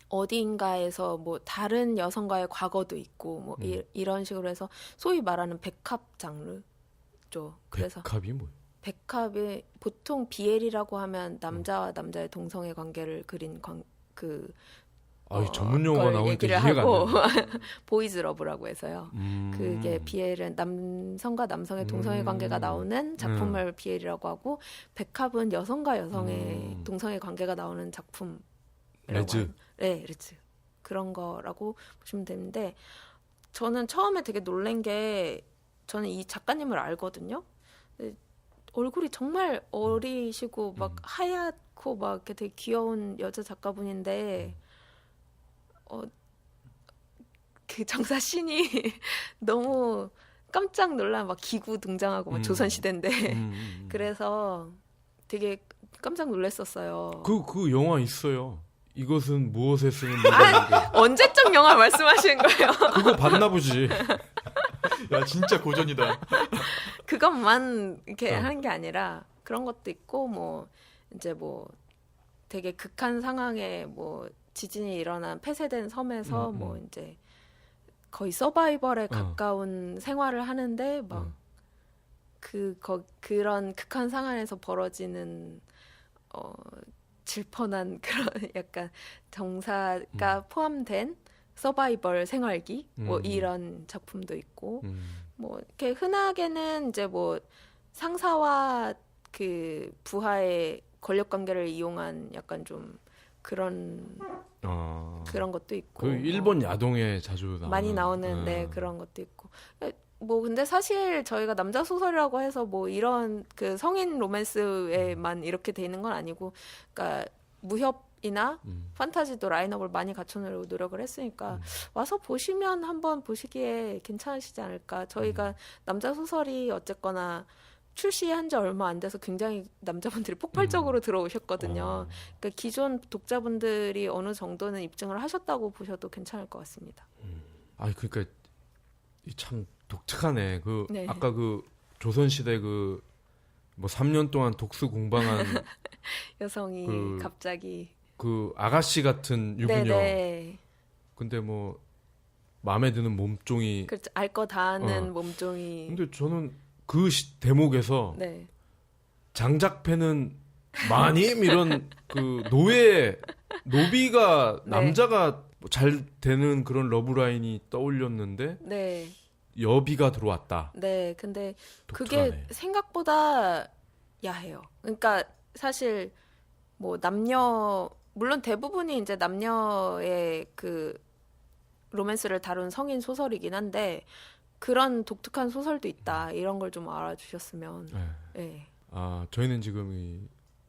어디인가에서 뭐 다른 여성과의 과거도 있고 뭐 이런 식으로 해서 소위 말하는 백합 장르죠. 그래서
백합이 뭐예요?
백합이 보통 BL이라고 하면 남자와 남자의 동성애 관계를 그린
전문 용어가
걸
나오니까
얘기를
이해가
하고
안 되네.
보이즈 러브라고 해서요. 그게 BL은 남성과 남성의 동성애 관계가 나오는 작품을 BL이라고 하고 백합은 여성과 여성의 동성애 관계가 나오는 작품.
레즈.
네, 레즈. 그런 거라고 보시면 되는데 저는 처음에 되게 놀란 게 저는 이 작가님을 알거든요. 근데 얼굴이 정말 어리시고 막 하얗고 막 이렇게 되게 귀여운 여자 작가분인데 그 정사 씬이 너무 깜짝 놀란 막 기구 등장하고 막 조선 시대인데 그래서 되게 깜짝 놀랐었어요.
그 영화 있어요. 이것은 무엇에 쓰는 문제인데.
언제적 영화 말씀하시는 거예요?
그거 봤나 보지.
야 진짜 고전이다.
그것만 이렇게 하는 게 아니라 그런 것도 있고 뭐 이제 뭐 되게 극한 상황에 뭐 지진이 일어난 폐쇄된 섬에서 뭐 이제 거의 서바이벌에 가까운 생활을 하는데 막 그런 극한 상황에서 벌어지는 질펀한 그런 약간 정사가 포함된 서바이벌 생활기 뭐 이런 작품도 있고 뭐 이렇게 흔하게는 이제 뭐 상사와 그 부하의 권력 관계를 이용한 약간 좀 그런 것도 있고
그 일본 야동에 자주 나오는
많이 나오는 네 그런 것도 있고 뭐 근데 사실 저희가 남자 소설이라고 해서 뭐 이런 그 성인 로맨스에만 이렇게 돼 있는 건 아니고 그러니까 무협이나 판타지도 라인업을 많이 갖춰놓으려고 노력을 했으니까 와서 보시면 한번 보시기에 괜찮으시지 않을까. 저희가 남자 소설이 어쨌거나 출시한 지 얼마 안 돼서 굉장히 남자분들이 폭발적으로 들어오셨거든요. 그러니까 기존 독자분들이 어느 정도는 입증을 하셨다고 보셔도 괜찮을 것 같습니다.
그러니까 참 독특하네.
네.
아까 그 조선 시대 뭐 3년 동안 독수 공방한
여성이 갑자기
그 아가씨 같은 유부녀.
네네.
근데 뭐 마음에 드는 몸종이.
그렇죠. 알 거 다 아는 몸종이.
근데 저는 그 대목에서
네.
장작패는 마님 이런 그 노비가
네.
남자가 잘 되는 그런 러브라인이 떠올렸는데
네.
여비가 들어왔다.
네. 근데
독특하네.
그게 생각보다 야해요. 그러니까 사실 뭐 물론 대부분이 이제 남녀의 그 로맨스를 다룬 성인 소설이긴 한데 그런 독특한 소설도 있다. 이런 걸 좀 알아주셨으면.
네.
네.
저희는 지금 이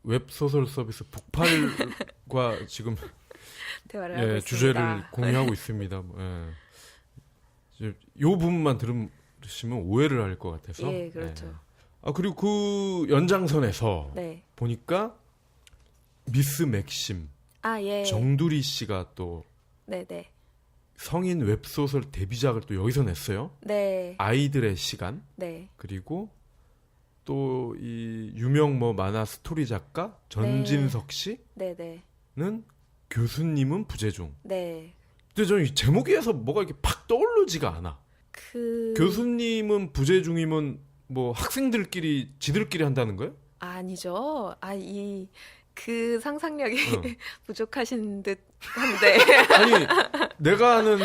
웹소설 서비스 북팔과 지금
대화를 하고 있습니다.
주제를 공유하고 있습니다. 요 부분만 들으시면 오해를 할 것 같아서.
예, 그렇죠.
그리고 그 연장선에서
네.
보니까 미스 맥심
예.
정두리 씨가 또
네네.
성인 웹소설 데뷔작을 또 여기서 냈어요.
네.
아이들의 시간.
네.
그리고 또 이 유명 뭐 만화 스토리 작가 전진석 씨는
네네.
교수님은 부재중.
네.
근데 저는 이 제목에서 뭐가 이렇게 팍 떠오르지가 않아. 교수님은 부재중이면 뭐 학생들끼리 지들끼리 한다는 거예요?
아니죠. 그 상상력이 부족하신 듯 한데.
아니 내가 아는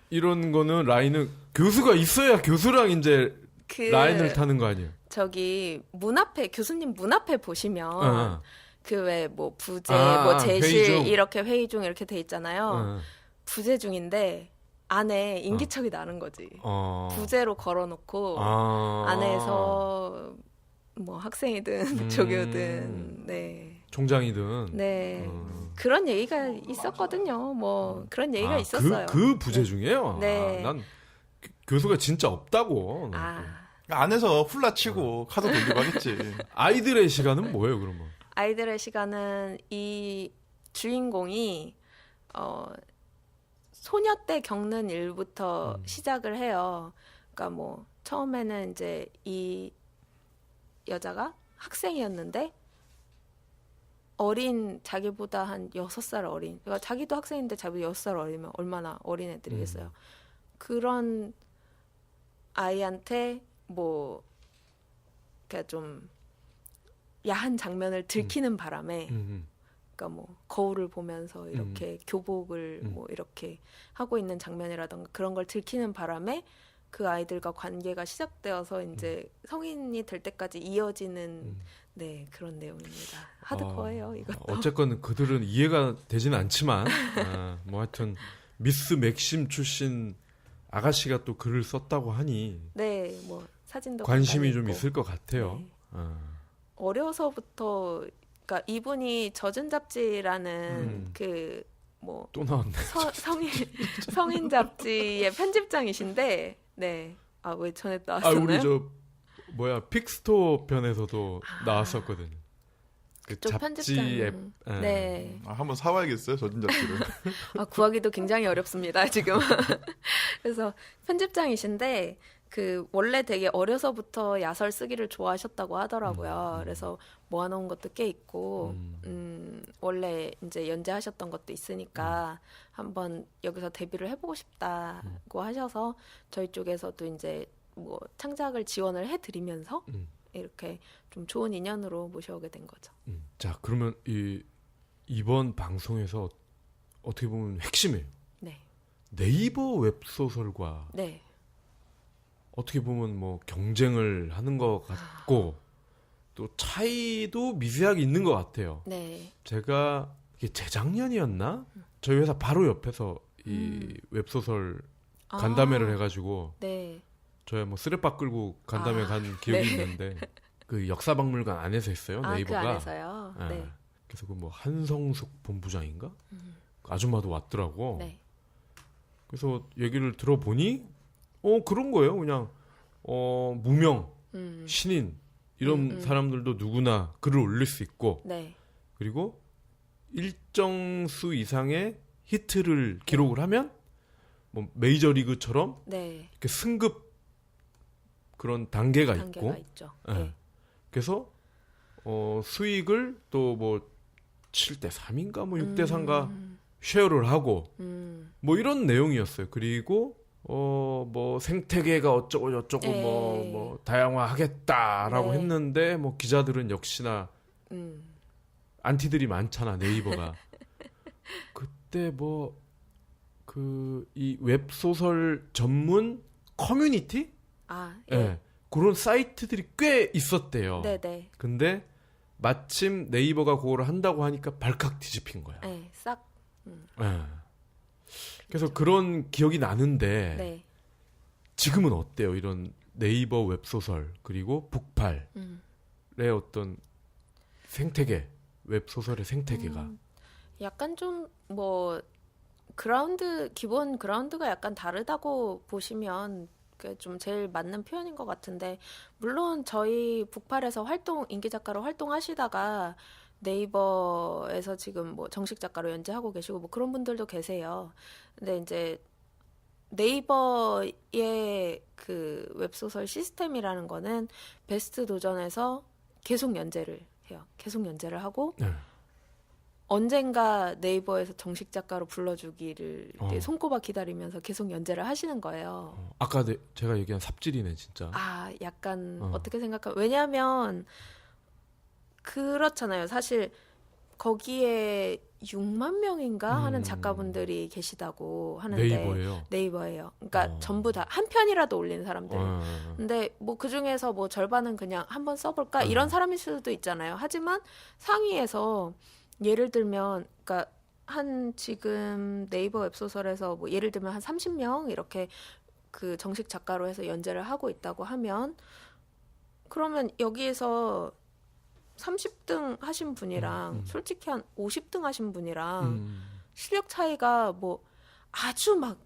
이런 거는 라인은 교수가 있어야 교수랑 이제 라인을 타는 거 아니에요?
저기 교수님 문 앞에 보시면 그 왜 뭐 부재, 제실
회의 중.
이렇게 회의 중 이렇게 돼 있잖아요. 부재 중인데 안에 인기척이 나는 거지. 부재로 걸어놓고 안에서 뭐 학생이든 조교든 네.
총장이든.
네. 그런 얘기가 있었거든요. 뭐 그런 얘기가 있었어요.
그 부재중이에요?
네.
난 교수가 진짜 없다고.
안에서 훌라치고 카드 돌리고 하겠지.
아이들의 시간은 뭐예요, 그러면?
아이들의 시간은 이 주인공이 소녀 때 겪는 일부터 시작을 해요. 그러니까 뭐 처음에는 이제 이 여자가 학생이었는데 어린 자기보다 한 6살 어린, 그러니까 자기도 학생인데 자기보다 6살 어리면 얼마나 어린 애들이겠어요. 그런 아이한테 뭐 그러니까 좀 야한 장면을 들키는 바람에 그러니까 뭐 거울을 보면서 이렇게 교복을 뭐 이렇게 하고 있는 장면이라던가 그런 걸 들키는 바람에 그 아이들과 관계가 시작되어서 이제 성인이 될 때까지 이어지는 네 그런 내용입니다. 하드코어예요 이것도.
어쨌건 그들은 이해가 되지는 않지만 뭐 하여튼 미스 맥심 출신 아가씨가 또 글을 썼다고 하니
네, 뭐 사진도
관심이
간단히
좀
있고.
있을 것 같아요.
네.
아.
어려서부터 그러니까 이분이 젖은 잡지라는 그 뭐
또 나왔네.
성인 잡지의 편집장이신데 네. 아, 왜 전에
아
나왔었나요?
우리 저 뭐야 픽스토 편에서도 나왔었거든요. 그
좀
잡지
편집장.
앱. 예.
네.
한번 사와야겠어요, 젖은 잡지를.
아, 구하기도 굉장히 어렵습니다, 지금. 그래서 편집장이신데 그 원래 되게 어려서부터 야설 쓰기를 좋아하셨다고 하더라고요. 그래서 모아놓은 것도 꽤 있고, 원래 이제 연재하셨던 것도 있으니까 한번 여기서 데뷔를 해보고 싶다고 하셔서 저희 쪽에서도 이제 뭐 창작을 지원을 해드리면서 이렇게 좀 좋은 인연으로 모셔오게 된 거죠.
자 그러면 이번 방송에서 어떻게 보면 핵심이에요.
네,
네이버 웹소설과
네,
어떻게 보면 뭐 경쟁을 하는 것 같고 또 차이도 미세하게 있는 것 같아요.
네.
제가 이게 재작년이었나? 저희 회사 바로 옆에서 이 웹소설 간담회를 해가지고
네.
저야 뭐 쓰레빠 끌고 간담회
아,
간 기억이
네.
있는데 그 역사박물관 안에서 했어요.
아,
네이버가.
그 안에서요?
예.
네.
그래서 그 뭐 한성숙 본부장인가? 그 아줌마도 왔더라고.
네.
그래서 얘기를 들어보니 그런 거예요. 그냥 무명, 신인 이런 사람들도 누구나 글을 올릴 수 있고
네.
그리고 일정 수 이상의 히트를 기록을 하면 뭐 메이저리그처럼
네.
이렇게 승급 그런 단계가
단계가
있고
있죠.
예.
네.
그래서 수익을 또 뭐 7대 3인가 뭐 6대 3가 쉐어를 하고 뭐 이런 내용이었어요. 그리고 뭐 생태계가 어쩌고 저쩌고
네.
뭐 다양화하겠다라고
네.
했는데 뭐 기자들은 역시나 안티들이 많잖아 네이버가. 그때 뭐 그 이 웹소설 전문 커뮤니티?
아,
예.
예.
그런 사이트들이 꽤 있었대요.
네네.
근데 마침 네이버가 그거를 한다고 하니까 발칵 뒤집힌 거야.
네, 싹.
예. 그래서 그런 기억이 나는데
네.
지금은 어때요? 이런 네이버 웹소설 그리고 북팔의 어떤 생태계, 웹소설의 생태계가
약간 좀 뭐 기본 그라운드가 약간 다르다고 보시면 그게 좀 제일 맞는 표현인 것 같은데, 물론 저희 북팔에서 인기 작가로 활동하시다가 네이버에서 지금 뭐 정식 작가로 연재하고 계시고 뭐 그런 분들도 계세요. 근데 이제 네이버의 그 웹소설 시스템이라는 거는 베스트 도전에서 계속 연재를 해요. 계속 연재를 하고
네.
언젠가 네이버에서 정식 작가로 불러주기를 이렇게
어.
손꼽아 기다리면서 계속 연재를 하시는 거예요.
아까 제가 얘기한 삽질이네 진짜.
아, 약간 어떻게 생각하면, 왜냐하면 그렇잖아요. 사실 거기에 6만 명인가 하는 작가분들이 계시다고 하는데
네이버예요.
그러니까 전부 다 한 편이라도 올리는 사람들.
어.
근데 뭐 그 중에서 뭐 절반은 그냥 한번 써볼까 이런 사람일 수도 있잖아요. 하지만 상위에서 예를 들면, 그러니까 지금 네이버 웹소설에서 뭐 예를 들면 한 30명 이렇게 그 정식 작가로 해서 연재를 하고 있다고 하면, 그러면 여기에서 30등 하신 분이랑 솔직히 한 50등 하신 분이랑 실력 차이가 뭐 아주 막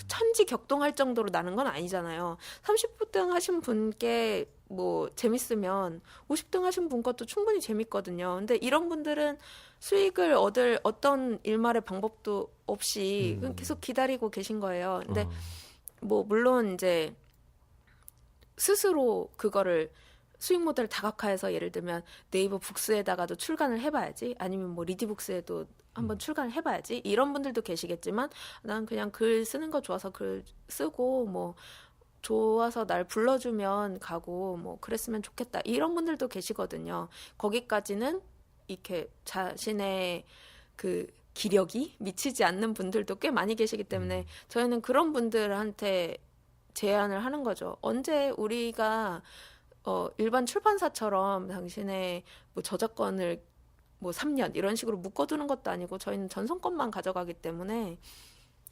천지격동할 정도로 나는 건 아니잖아요. 30등 하신 분께 뭐 재밌으면 50등 하신 분 것도 충분히 재밌거든요. 근데 이런 분들은 수익을 얻을 어떤 일말의 방법도 없이 그냥 계속 기다리고 계신 거예요. 근데 뭐 물론 이제 스스로 그거를 수익 모델을 다각화해서 예를 들면 네이버 북스에다가도 출간을 해봐야지, 아니면 뭐 리디북스에도 한번 출간을 해봐야지, 이런 분들도 계시겠지만 난 그냥 글 쓰는 거 좋아서 글 쓰고 뭐 좋아서 날 불러주면 가고 뭐 그랬으면 좋겠다, 이런 분들도 계시거든요. 거기까지는 이렇게 자신의 그 기력이 미치지 않는 분들도 꽤 많이 계시기 때문에 저희는 그런 분들한테 제안을 하는 거죠. 언제 우리가 일반 출판사처럼 당신의 뭐 저작권을 뭐 3년 이런 식으로 묶어두는 것도 아니고 저희는 전성권만 가져가기 때문에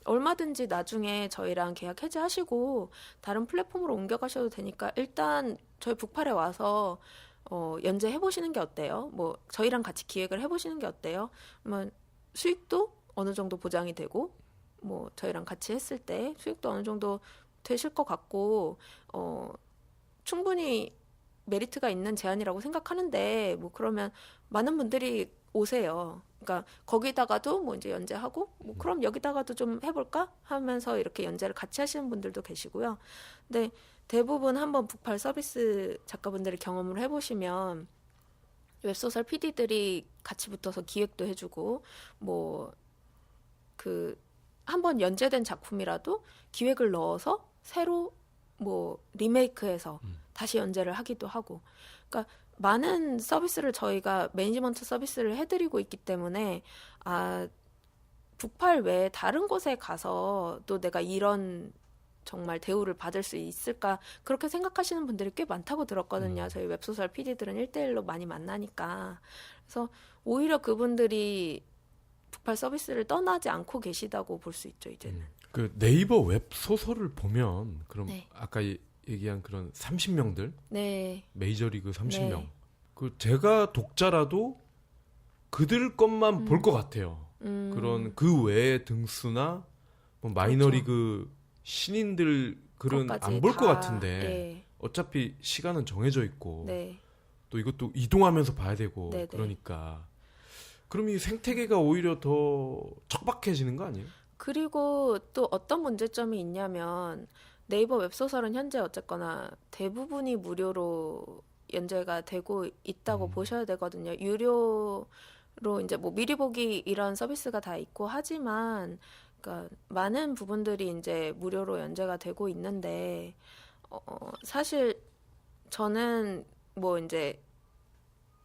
얼마든지 나중에 저희랑 계약 해지하시고 다른 플랫폼으로 옮겨가셔도 되니까 일단 저희 북팔에 와서 연재 해보시는 게 어때요? 뭐 저희랑 같이 기획을 해보시는 게 어때요? 그러면 수익도 어느 정도 보장이 되고 뭐 저희랑 같이 했을 때 수익도 어느 정도 되실 것 같고 충분히 메리트가 있는 제안이라고 생각하는데 뭐 그러면 많은 분들이 오세요. 그러니까 거기다가도 뭐 이제 연재하고 뭐 그럼 여기다가도 좀 해볼까 하면서 이렇게 연재를 같이 하시는 분들도 계시고요. 근데 대부분 한번 북팔 서비스 작가분들이 경험을 해보시면 웹소설 PD들이 같이 붙어서 기획도 해주고 뭐 그 한번 연재된 작품이라도 기획을 넣어서 새로 뭐 리메이크해서 다시 연재를 하기도 하고, 그러니까 많은 서비스를 저희가 매니지먼트 서비스를 해드리고 있기 때문에 북팔 외에 다른 곳에 가서 또 내가 이런 정말 대우를 받을 수 있을까 그렇게 생각하시는 분들이 꽤 많다고 들었거든요. 저희 웹소설 PD들은 1대1로 많이 만나니까. 그래서 오히려 그분들이 북팔 서비스를 떠나지 않고 계시다고 볼 수 있죠, 이제는.
그 네이버 웹 소설을 보면 그럼
네.
아까 얘기한 그런 30명들
네.
메이저리그 30명
네.
그 제가 독자라도 그들 것만 볼 것 같아요. 그런 그 외의 등수나 뭐 마이너리그 신인들 글은
그것까지
안 볼 것
다,
같은데
네.
어차피 시간은 정해져 있고
네.
또 이것도 이동하면서 봐야 되고
네네.
그러니까 그럼 이 생태계가 오히려 더 척박해지는 거 아니에요?
그리고 또 어떤 문제점이 있냐면 네이버 웹소설은 현재 어쨌거나 대부분이 무료로 연재가 되고 있다고 보셔야 되거든요. 유료로 이제 뭐 미리 보기 이런 서비스가 다 있고 하지만 그러니까 많은 부분들이 이제 무료로 연재가 되고 있는데 사실 저는 뭐 이제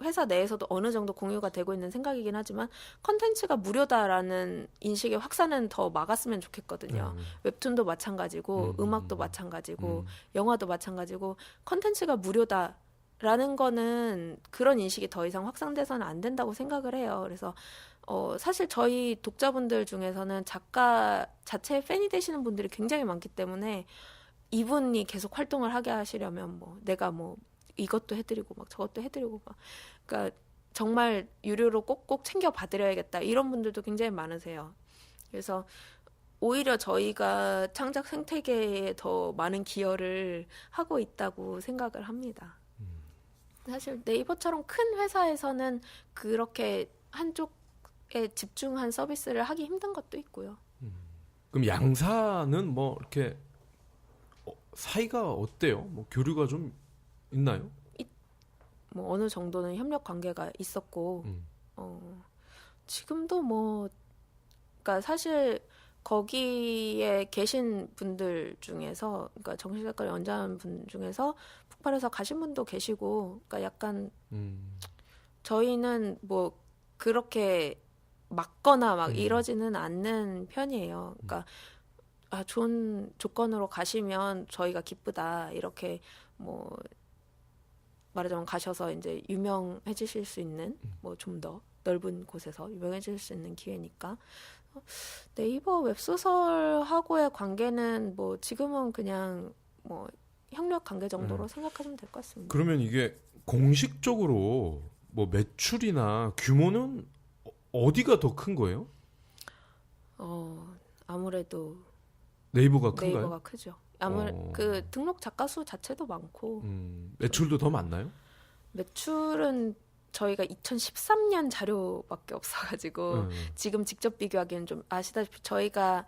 회사 내에서도 어느 정도 공유가 되고 있는 생각이긴 하지만 컨텐츠가 무료다라는 인식의 확산은 더 막았으면 좋겠거든요. 웹툰도 마찬가지고 음악도 마찬가지고 영화도 마찬가지고 컨텐츠가 무료다라는 거는 그런 인식이 더 이상 확산돼서는 안 된다고 생각을 해요. 그래서 사실 저희 독자분들 중에서는 작가 자체의 팬이 되시는 분들이 굉장히 많기 때문에 이분이 계속 활동을 하게 하시려면 뭐 내가 뭐 이것도 해드리고 막 저것도 해드리고 막 그러니까 정말 유료로 꼭꼭 챙겨 받으려야겠다 이런 분들도 굉장히 많으세요. 그래서 오히려 저희가 창작 생태계에 더 많은 기여를 하고 있다고 생각을 합니다. 사실 네이버처럼 큰 회사에서는 그렇게 한쪽에 집중한 서비스를 하기 힘든 것도 있고요.
그럼 양사는 뭐 이렇게 사이가 어때요? 뭐 교류가 좀 있나요?
뭐 어느 정도는 협력 관계가 있었고 지금도 뭐 그러니까 사실 거기에 계신 분들 중에서 그러니까 정식 작가를 연재한 분 중에서 북팔에서 가신 분도 계시고 그러니까 약간 저희는 뭐 그렇게 막거나 막 이러지는 않는 편이에요. 그러니까 좋은 조건으로 가시면 저희가 기쁘다 이렇게 뭐 말하자면 가셔서 이제 유명해지실 수 있는 뭐 좀 더 넓은 곳에서 유명해질 수 있는 기회니까 네이버 웹소설하고의 관계는 뭐 지금은 그냥 뭐 협력 관계 정도로 생각하시면 될 것 같습니다.
그러면 이게 공식적으로 뭐 매출이나 규모는 어디가 더 큰 거예요?
아무래도
네이버가 큰가요?
네이버가 크죠. 그 등록 작가 수 자체도 많고
매출도 더 많나요?
매출은 저희가 2013년 자료밖에 없어가지고 지금 직접 비교하기는 좀 아시다시피 저희가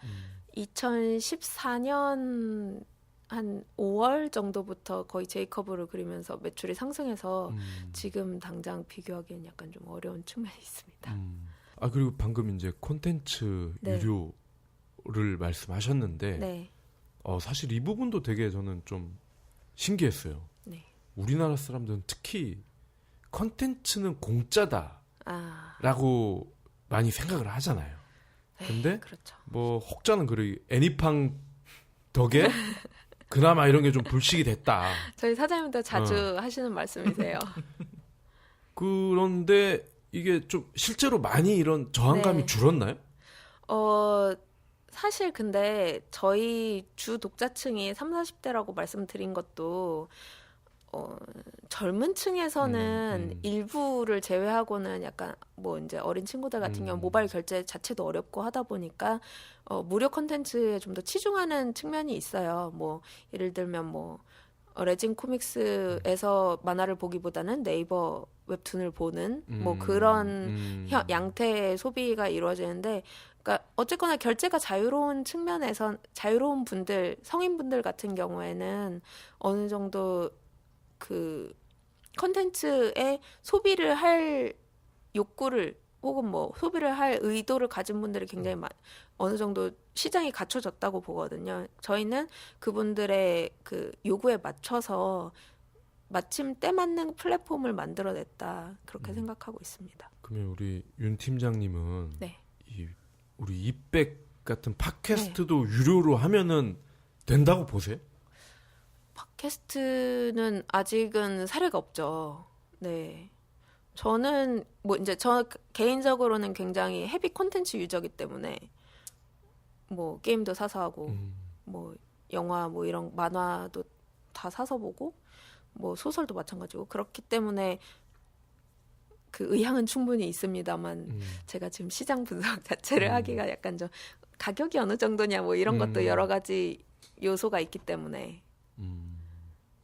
2014년 한 5월 정도부터 거의 J커브를 그리면서 매출이 상승해서 지금 당장 비교하기엔 약간 좀 어려운 측면이 있습니다.
아 그리고 방금 이제 콘텐츠
네.
유료를 말씀하셨는데
네.
사실 이 부분도 되게 저는 좀 신기했어요.
네.
우리나라 사람들은 특히 콘텐츠는 공짜다라고
아,
많이 생각을 하잖아요.
네,
근데
그렇죠.
뭐 혹자는 그래 애니팡 덕에 그나마 이런 게 좀 불식이 됐다.
저희 사장님도 자주 하시는 말씀이세요.
그런데 이게 좀 실제로 많이 이런 저항감이
네.
줄었나요?
사실 근데 저희 주 독자층이 30, 40대라고 말씀드린 것도 젊은 층에서는 일부를 제외하고는 약간 뭐 이제 어린 친구들 같은 경우 모바일 결제 자체도 어렵고 하다 보니까 무료 콘텐츠에 좀 더 치중하는 측면이 있어요. 뭐 예를 들면 뭐 레진 코믹스에서 만화를 보기보다는 네이버 웹툰을 보는 뭐 그런 양태의 소비가 이루어지는데, 그러니까 어쨌거나 결제가 자유로운 측면에선 자유로운 분들, 성인분들 같은 경우에는 어느 정도 그 컨텐츠에 소비를 할 욕구를 혹은 뭐 소비를 할 의도를 가진 분들이 굉장히 어느 정도 시장이 갖춰졌다고 보거든요. 저희는 그분들의 그 요구에 맞춰서 마침 때 맞는 플랫폼을 만들어냈다 그렇게 생각하고 있습니다.
그러면 우리 윤 팀장님은
네.
우리 이백 같은 팟캐스트도 유료로 하면은 된다고 보세요?
팟캐스트는 아직은 사례가 없죠. 네. 저는 뭐 이제 저 개인적으로는 굉장히 헤비 콘텐츠 유저이기 때문에 뭐 게임도 사서 하고 뭐 영화 뭐 이런 만화도 다 사서 보고 뭐 소설도 마찬가지고 그렇기 때문에 그 의향은 충분히 있습니다만 제가 지금 시장 분석 자체를 하기가 약간 좀 가격이 어느 정도냐 뭐 이런 것도 여러 가지 요소가 있기 때문에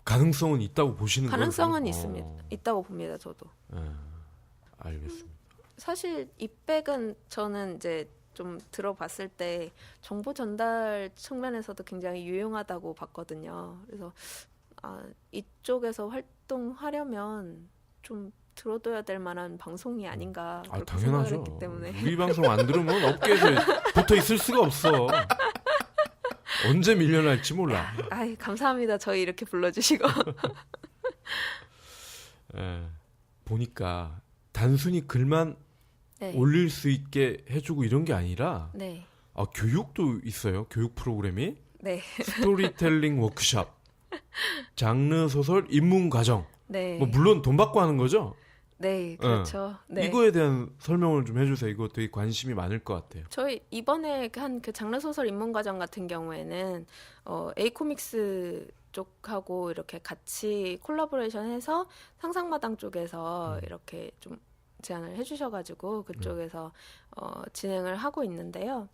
가능성은 있다고 보시는 거예요?
가능성은
그럼?
있습니다. 있다고 봅니다. 저도.
알겠습니다.
사실 이백은 저는 이제 좀 들어봤을 때 정보 전달 측면에서도 굉장히 유용하다고 봤거든요. 그래서 이쪽에서 활동하려면 좀 들어둬야 될 만한 방송이 아닌가 그렇게 생각을
당연하죠.
했기 때문에
우리 방송 안 들으면 업계에서 붙어 있을 수가 없어. 언제 밀려날지 몰라.
아이 감사합니다. 저희 이렇게 불러주시고
예, 보니까 단순히 글만
네.
올릴 수 있게 해주고 이런 게 아니라
네.
교육도 있어요. 교육 프로그램이
네.
스토리텔링 워크숍, 장르 소설 입문 과정.
네.
뭐 물론 돈 받고 하는 거죠.
네, 그렇죠. 네.
이거에 대한 설명을 좀 해주세요. 이거 되게 관심이 많을 것 같아요.
저희 이번에 한 그 장르 소설 입문 과정 같은 경우에는 에이코믹스 쪽하고 이렇게 같이 콜라보레이션해서 상상마당 쪽에서 이렇게 좀 제안을 해주셔가지고 그쪽에서 진행을 하고 있는데요.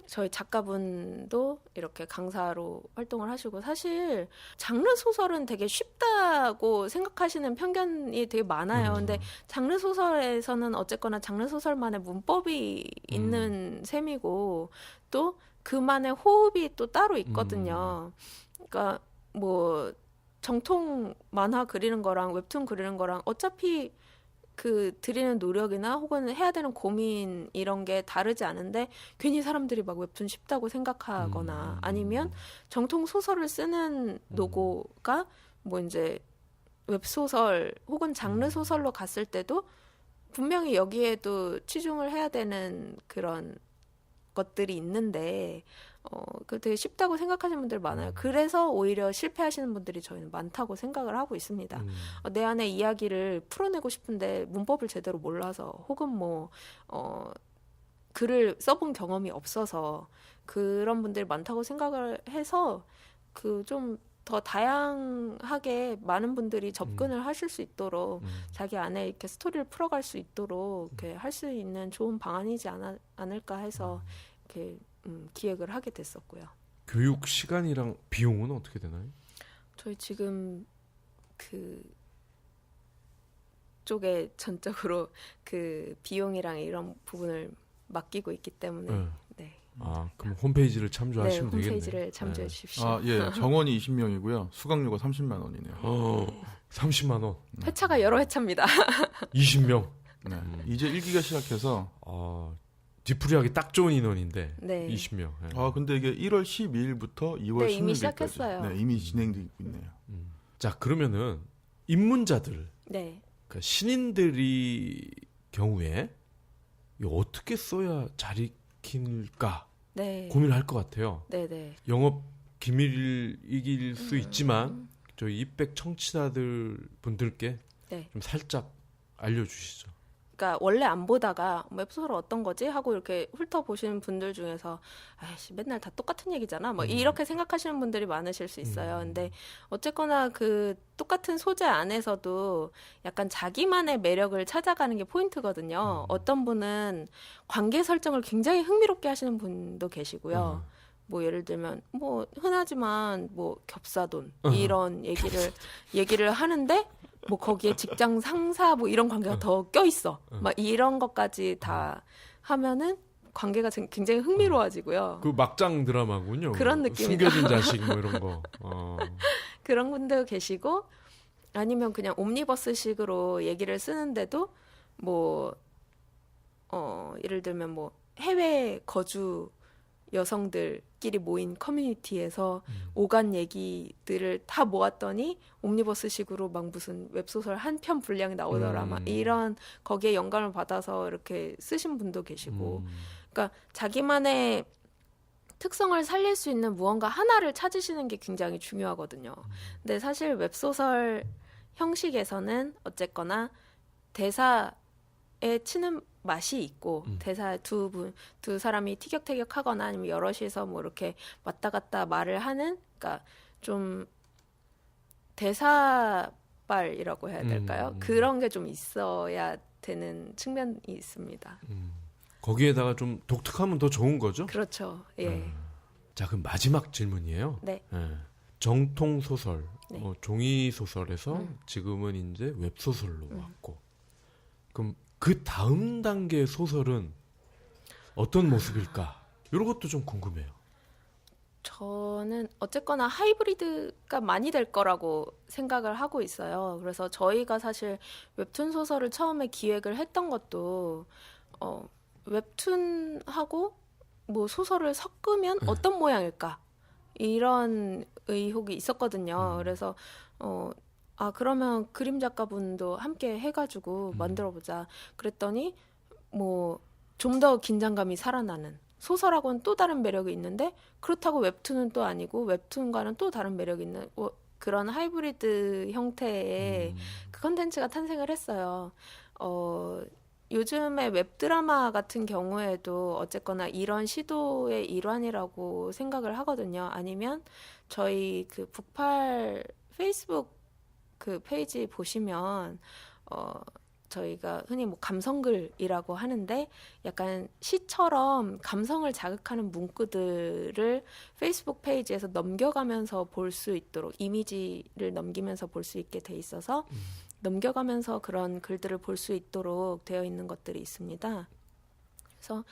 저희 작가분도 이렇게 강사로 활동을 하시고 사실 장르 소설은 되게 쉽다고 생각하시는 편견이 되게 많아요. 근데 장르 소설에서는 어쨌거나 장르 소설만의 문법이 있는 셈이고 또 그만의 호흡이 또 따로 있거든요. 그러니까 뭐 정통 만화 그리는 거랑 웹툰 그리는 거랑 어차피 그 드리는 노력이나 혹은 해야 되는 고민 이런 게 다르지 않은데 괜히 사람들이 막 웹툰 쉽다고 생각하거나 아니면 정통 소설을 쓰는 노고가 뭐 이제 웹소설 혹은 장르 소설로 갔을 때도 분명히 여기에도 치중을 해야 되는 그런 것들이 있는데 그 되게 쉽다고 생각하시는 분들 많아요. 그래서 오히려 실패하시는 분들이 저희는 많다고 생각을 하고 있습니다. 내 안의 이야기를 풀어내고 싶은데 문법을 제대로 몰라서 혹은 뭐 글을 써본 경험이 없어서 그런 분들이 많다고 생각을 해서 그 좀 더 다양하게 많은 분들이 접근을 하실 수 있도록 자기 안에 이렇게 스토리를 풀어갈 수 있도록 이렇게 할 수 있는 좋은 방안이지 않을까 해서 이렇게 기획을 하게 됐었고요.
교육 시간이랑 비용은 어떻게 되나요?
저희 지금 그 쪽에 전적으로 그 비용이랑 이런 부분을 맡기고 있기 때문에
네.
네.
아, 그럼 홈페이지를
네,
참조하시면 되겠네요.
홈페이지를 참조해 주십시오.
아, 예. 정원이 20명이고요. 수강료가 30만 원이네요.
30만 원.
회차가 여러 회차입니다.
20명.
네. 이제 1기가 시작해서
뒤풀이하기 딱 좋은 인원인데
네.
20명. 예.
근데 이게 1월 12일부터 2월
네, 이미
16일까지
시작했어요.
네, 이미 진행되고 있네요.
자, 그러면은 입문자들,
네.
그러니까 신인들이 경우에 이거 어떻게 써야 잘 익힐까
네.
고민할 것 같아요.
네, 네.
영업 기밀이길 수 있지만 저희 이백 청취자들 분들께
네.
좀 살짝 알려주시죠.
그러니까 원래 안 보다가 웹소설 어떤 거지 하고 이렇게 훑어보시는 분들 중에서 아이씨 맨날 다 똑같은 얘기잖아 뭐 이렇게 생각하시는 분들이 많으실 수 있어요. 근데 어쨌거나 그 똑같은 소재 안에서도 약간 자기만의 매력을 찾아가는 게 포인트거든요. 어떤 분은 관계 설정을 굉장히 흥미롭게 하시는 분도 계시고요. 뭐 예를 들면 뭐 흔하지만 뭐 겹사돈 이런 얘기를 하는데 뭐 거기에 직장 상사 뭐 이런 관계가 더 껴있어. 막 이런 것까지 다 하면은 관계가 굉장히 흥미로워지고요.
그 막장 드라마군요.
그런 느낌이죠.
숨겨진 자식 뭐 이런 거.
그런 분도 계시고 아니면 그냥 옴니버스식으로 얘기를 쓰는데도 뭐 예를 들면 뭐 해외 거주 여성들끼리 모인 커뮤니티에서 오간 얘기들을 다 모았더니 옴니버스식으로 막 무슨 웹소설 한 편 분량이 나오더라 막 이런 거기에 영감을 받아서 이렇게 쓰신 분도 계시고 그러니까 자기만의 특성을 살릴 수 있는 무언가 하나를 찾으시는 게 굉장히 중요하거든요. 근데 사실 웹소설 형식에서는 어쨌거나 대사에 치는 맛이 있고 대사 두 사람이 티격태격하거나 아니면 여럿이서 뭐 이렇게 왔다 갔다 말을 하는 그러니까 좀 대사발이라고 해야 될까요? 그런 게 좀 있어야 되는 측면이 있습니다.
거기에다가 좀 독특하면 더 좋은 거죠?
그렇죠. 예.
자, 그럼 마지막 질문이에요.
네.
정통 소설,
네.
종이 소설에서 지금은 이제 웹소설로 왔고, 그럼 그 다음 단계 소설은 어떤 모습일까? 이런 것도 좀 궁금해요.
저는 어쨌거나 하이브리드가 많이 될 거라고 생각을 하고 있어요. 그래서 저희가 사실 웹툰 소설을 처음에 기획을 했던 것도 웹툰하고 뭐 소설을 섞으면 어떤 모양일까? 이런 의혹이 있었거든요. 그래서 그러면 그림 작가분도 함께 해가지고 만들어보자. 그랬더니 뭐 좀 더 긴장감이 살아나는 소설하고는 또 다른 매력이 있는데 그렇다고 웹툰은 또 아니고 웹툰과는 또 다른 매력이 있는 그런 하이브리드 형태의 그 컨텐츠가 탄생을 했어요. 요즘에 웹드라마 같은 경우에도 어쨌거나 이런 시도의 일환이라고 생각을 하거든요. 아니면 저희 그 북팔 페이스북 그 페이지 보시면 저희가 흔히 뭐 감성글이라고 하는데 약간 시처럼 감성을 자극하는 문구들을 페이스북 페이지에서 넘겨가면서 볼 수 있도록 이미지를 넘기면서 볼 수 있게 돼 있어서 넘겨가면서 그런 글들을 볼 수 있도록 되어 있는 것들이 있습니다. 그래서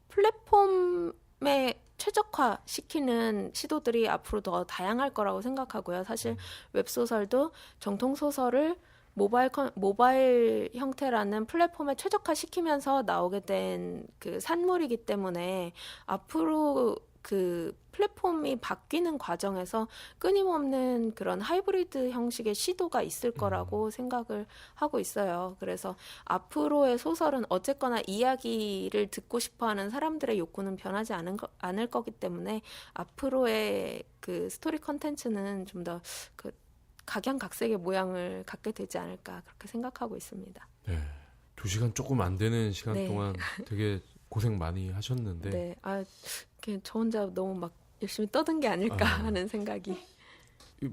플랫폼에 최적화시키는 시도들이 앞으로 더 다양할 거라고 생각하고요. 사실 웹소설도 정통 소설을 모바일 형태라는 플랫폼에 최적화시키면서 나오게 된 그 산물이기 때문에 앞으로 그 플랫폼이 바뀌는 과정에서 끊임없는 그런 하이브리드 형식의 시도가 있을 거라고 생각을 하고 있어요. 그래서 앞으로의 소설은 어쨌거나 이야기를 듣고 싶어하는 사람들의 욕구는 변하지 않을 거기 때문에 앞으로의 그 스토리 컨텐츠는 좀 더 그 각양각색의 모양을 갖게 되지 않을까 그렇게 생각하고 있습니다.
네. 2시간 조금 안 되는 시간
네.
동안 되게 고생 많이 하셨는데
네, 저 혼자 너무 막 열심히 떠든 게 아닐까 하는 생각이.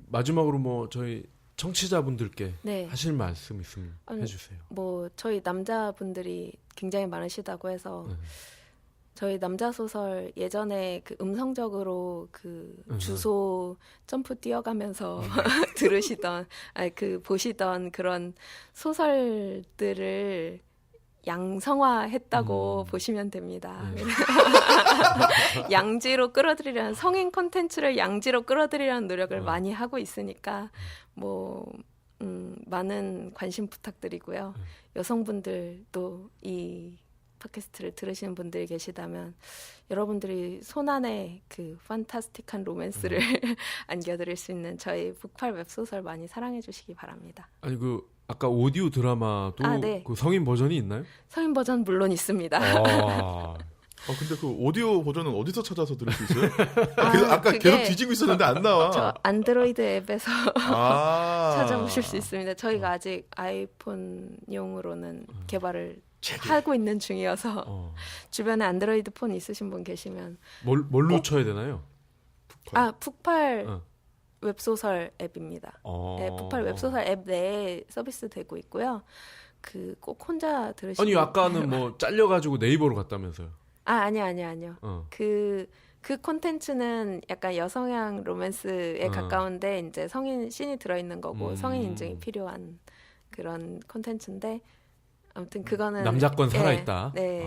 마지막으로 뭐 저희 청취자분들께
네.
하실 말씀 있으면 해주세요.
뭐 저희 남자분들이 굉장히 많으시다고 해서 저희 남자 소설 예전에 그 음성적으로 그 주소 점프 뛰어가면서 들으시던, 아니 그 보시던 그런 소설들을 양성화했다고 보시면 됩니다. 양지로 끌어들이려는 성인 콘텐츠를 양지로 끌어들이려는 노력을 많이 하고 있으니까 뭐 많은 관심 부탁드리고요. 여성분들도 이 팟캐스트를 들으시는 분들이 계시다면 여러분들이 손안에 그 판타스틱한 로맨스를 안겨드릴 수 있는 저희 북팔 웹소설 많이 사랑해 주시기 바랍니다.
아니 그 아까 오디오 드라마도
네.
그 성인 버전이 있나요?
성인 버전 물론 있습니다.
아,
근데 그 오디오 버전은 어디서 찾아서 들을 수 있어요?
아,
아까
그게
계속 뒤지고 있었는데 안 나와.
저 안드로이드 앱에서
아.
찾아보실 수 있습니다. 저희가 아직 아이폰용으로는 개발을 하고 있는 중이어서 주변에 안드로이드 폰 있으신 분 계시면
뭘로 쳐야 되나요?
북팔
어.
웹소설 앱입니다. 네, 북팔 웹소설 앱 내에 서비스 되고 있고요. 그 꼭 혼자 들으시면
아니 아까는 뭐 잘려가지고 네이버로 갔다면서요?
아니요.
어.
그 콘텐츠는 약간 여성향 로맨스에 가까운데 이제 성인 씬이 들어있는 거고 성인 인증이 필요한 그런 콘텐츠인데 아무튼 그거는
남자권 살아있다.
네.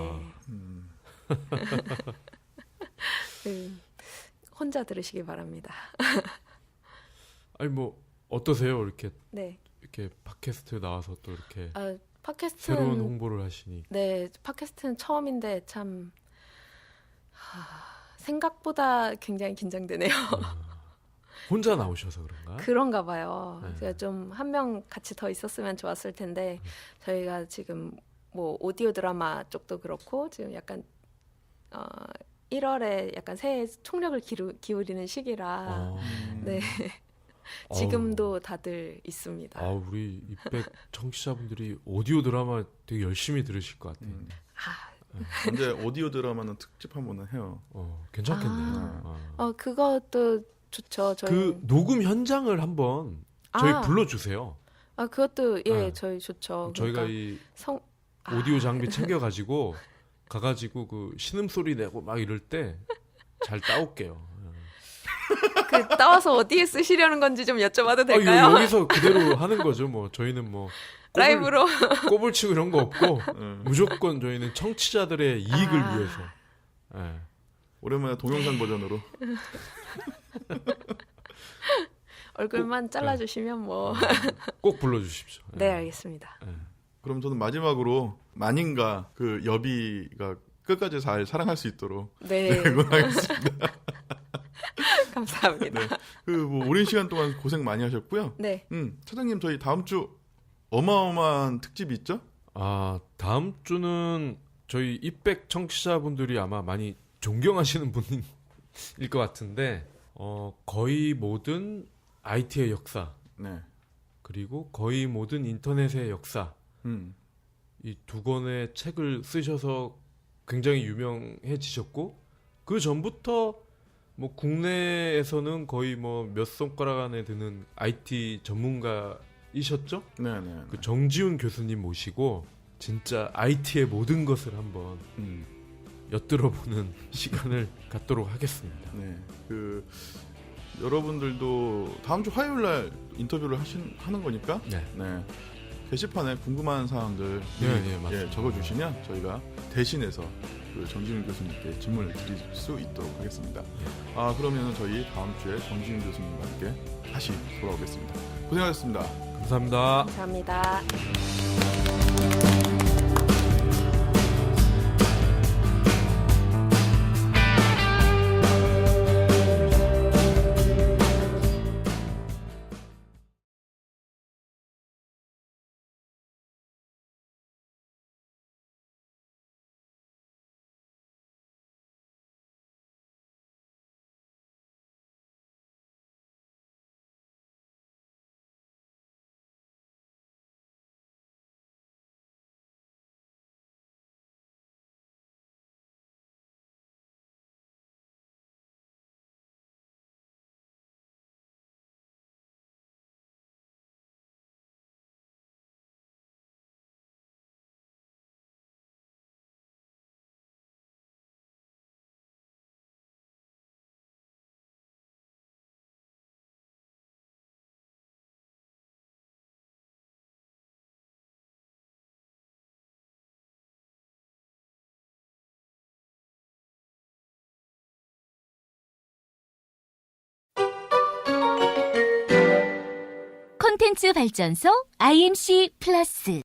혼자 들으시기 바랍니다.
아니 뭐 어떠세요? 이렇게
네.
이렇게 팟캐스트 나와서 또 이렇게
팟캐스트는
새로운 홍보를 하시니.
네, 팟캐스트는 처음인데 참 생각보다 굉장히 긴장되네요.
혼자 나오셔서 그런가?
그런가 봐요.
네.
제가 좀 한 명 같이 더 있었으면 좋았을 텐데 저희가 지금 뭐 오디오 드라마 쪽도 그렇고 지금 약간 1월에 약간 새해 총력을 기울이는 시기라 네. 지금도 다들 있습니다.
우리 이백 청취자분들이 오디오 드라마 되게 열심히 들으실 것 같아요.
언제 오디오 드라마는 특집 한번 해요.
괜찮겠네요.
그것도 좋죠. 저희
그 녹음 현장을 한번 저희 불러주세요.
그것도 저희 좋죠.
저희가
그러니까
이 오디오 장비 챙겨가지고 가가지고 그 신음 소리 내고 막 이럴 때 잘 따올게요.
그 따와서 어디에 쓰시려는 건지 좀 여쭤봐도
이거
될까요?
여기서 그대로 하는 거죠. 뭐 저희는 뭐
라이브로
꼬불치고 이런 거 없고 무조건 저희는 청취자들의 이익을 위해서. 네.
오랜만에 동영상 버전으로.
얼굴만 잘라주시면 뭐.
꼭 불러주십시오.
네, 알겠습니다.
그럼 저는 마지막으로 만인가 그 여비가 끝까지 잘 사랑할 수 있도록
네.
응원하겠습니다.
감사합니다.
그 뭐 오랜 시간 동안 고생 많이 하셨고요.
네.
차장님 저희 다음 주 어마어마한 특집이 있죠?
다음 주는 저희 이백 청취자분들이 아마 많이 존경하시는 분일 것 같은데 거의 모든 IT의 역사
네.
그리고 거의 모든 인터넷의 역사 이 두 권의 책을 쓰셔서 굉장히 유명해지셨고 그 전부터 뭐 국내에서는 거의 뭐 몇 손가락 안에 드는 IT 전문가이셨죠?
네네.
그 정지훈 교수님 모시고 진짜 IT의 모든 것을 한번 엿들어보는 시간을 갖도록 하겠습니다.
네. 그 여러분들도 다음 주 화요일 날 인터뷰를 하는 거니까
네.
게시판에 궁금한 사항들
맞습니다.
적어주시면 저희가 대신해서 그 정지훈 교수님께 질문을 드릴 수 있도록 하겠습니다. 그러면 저희 다음 주에 정지훈 교수님과 함께 다시 돌아오겠습니다. 고생하셨습니다.
감사합니다.
감사합니다.
콘텐츠 발전소 IMC 플러스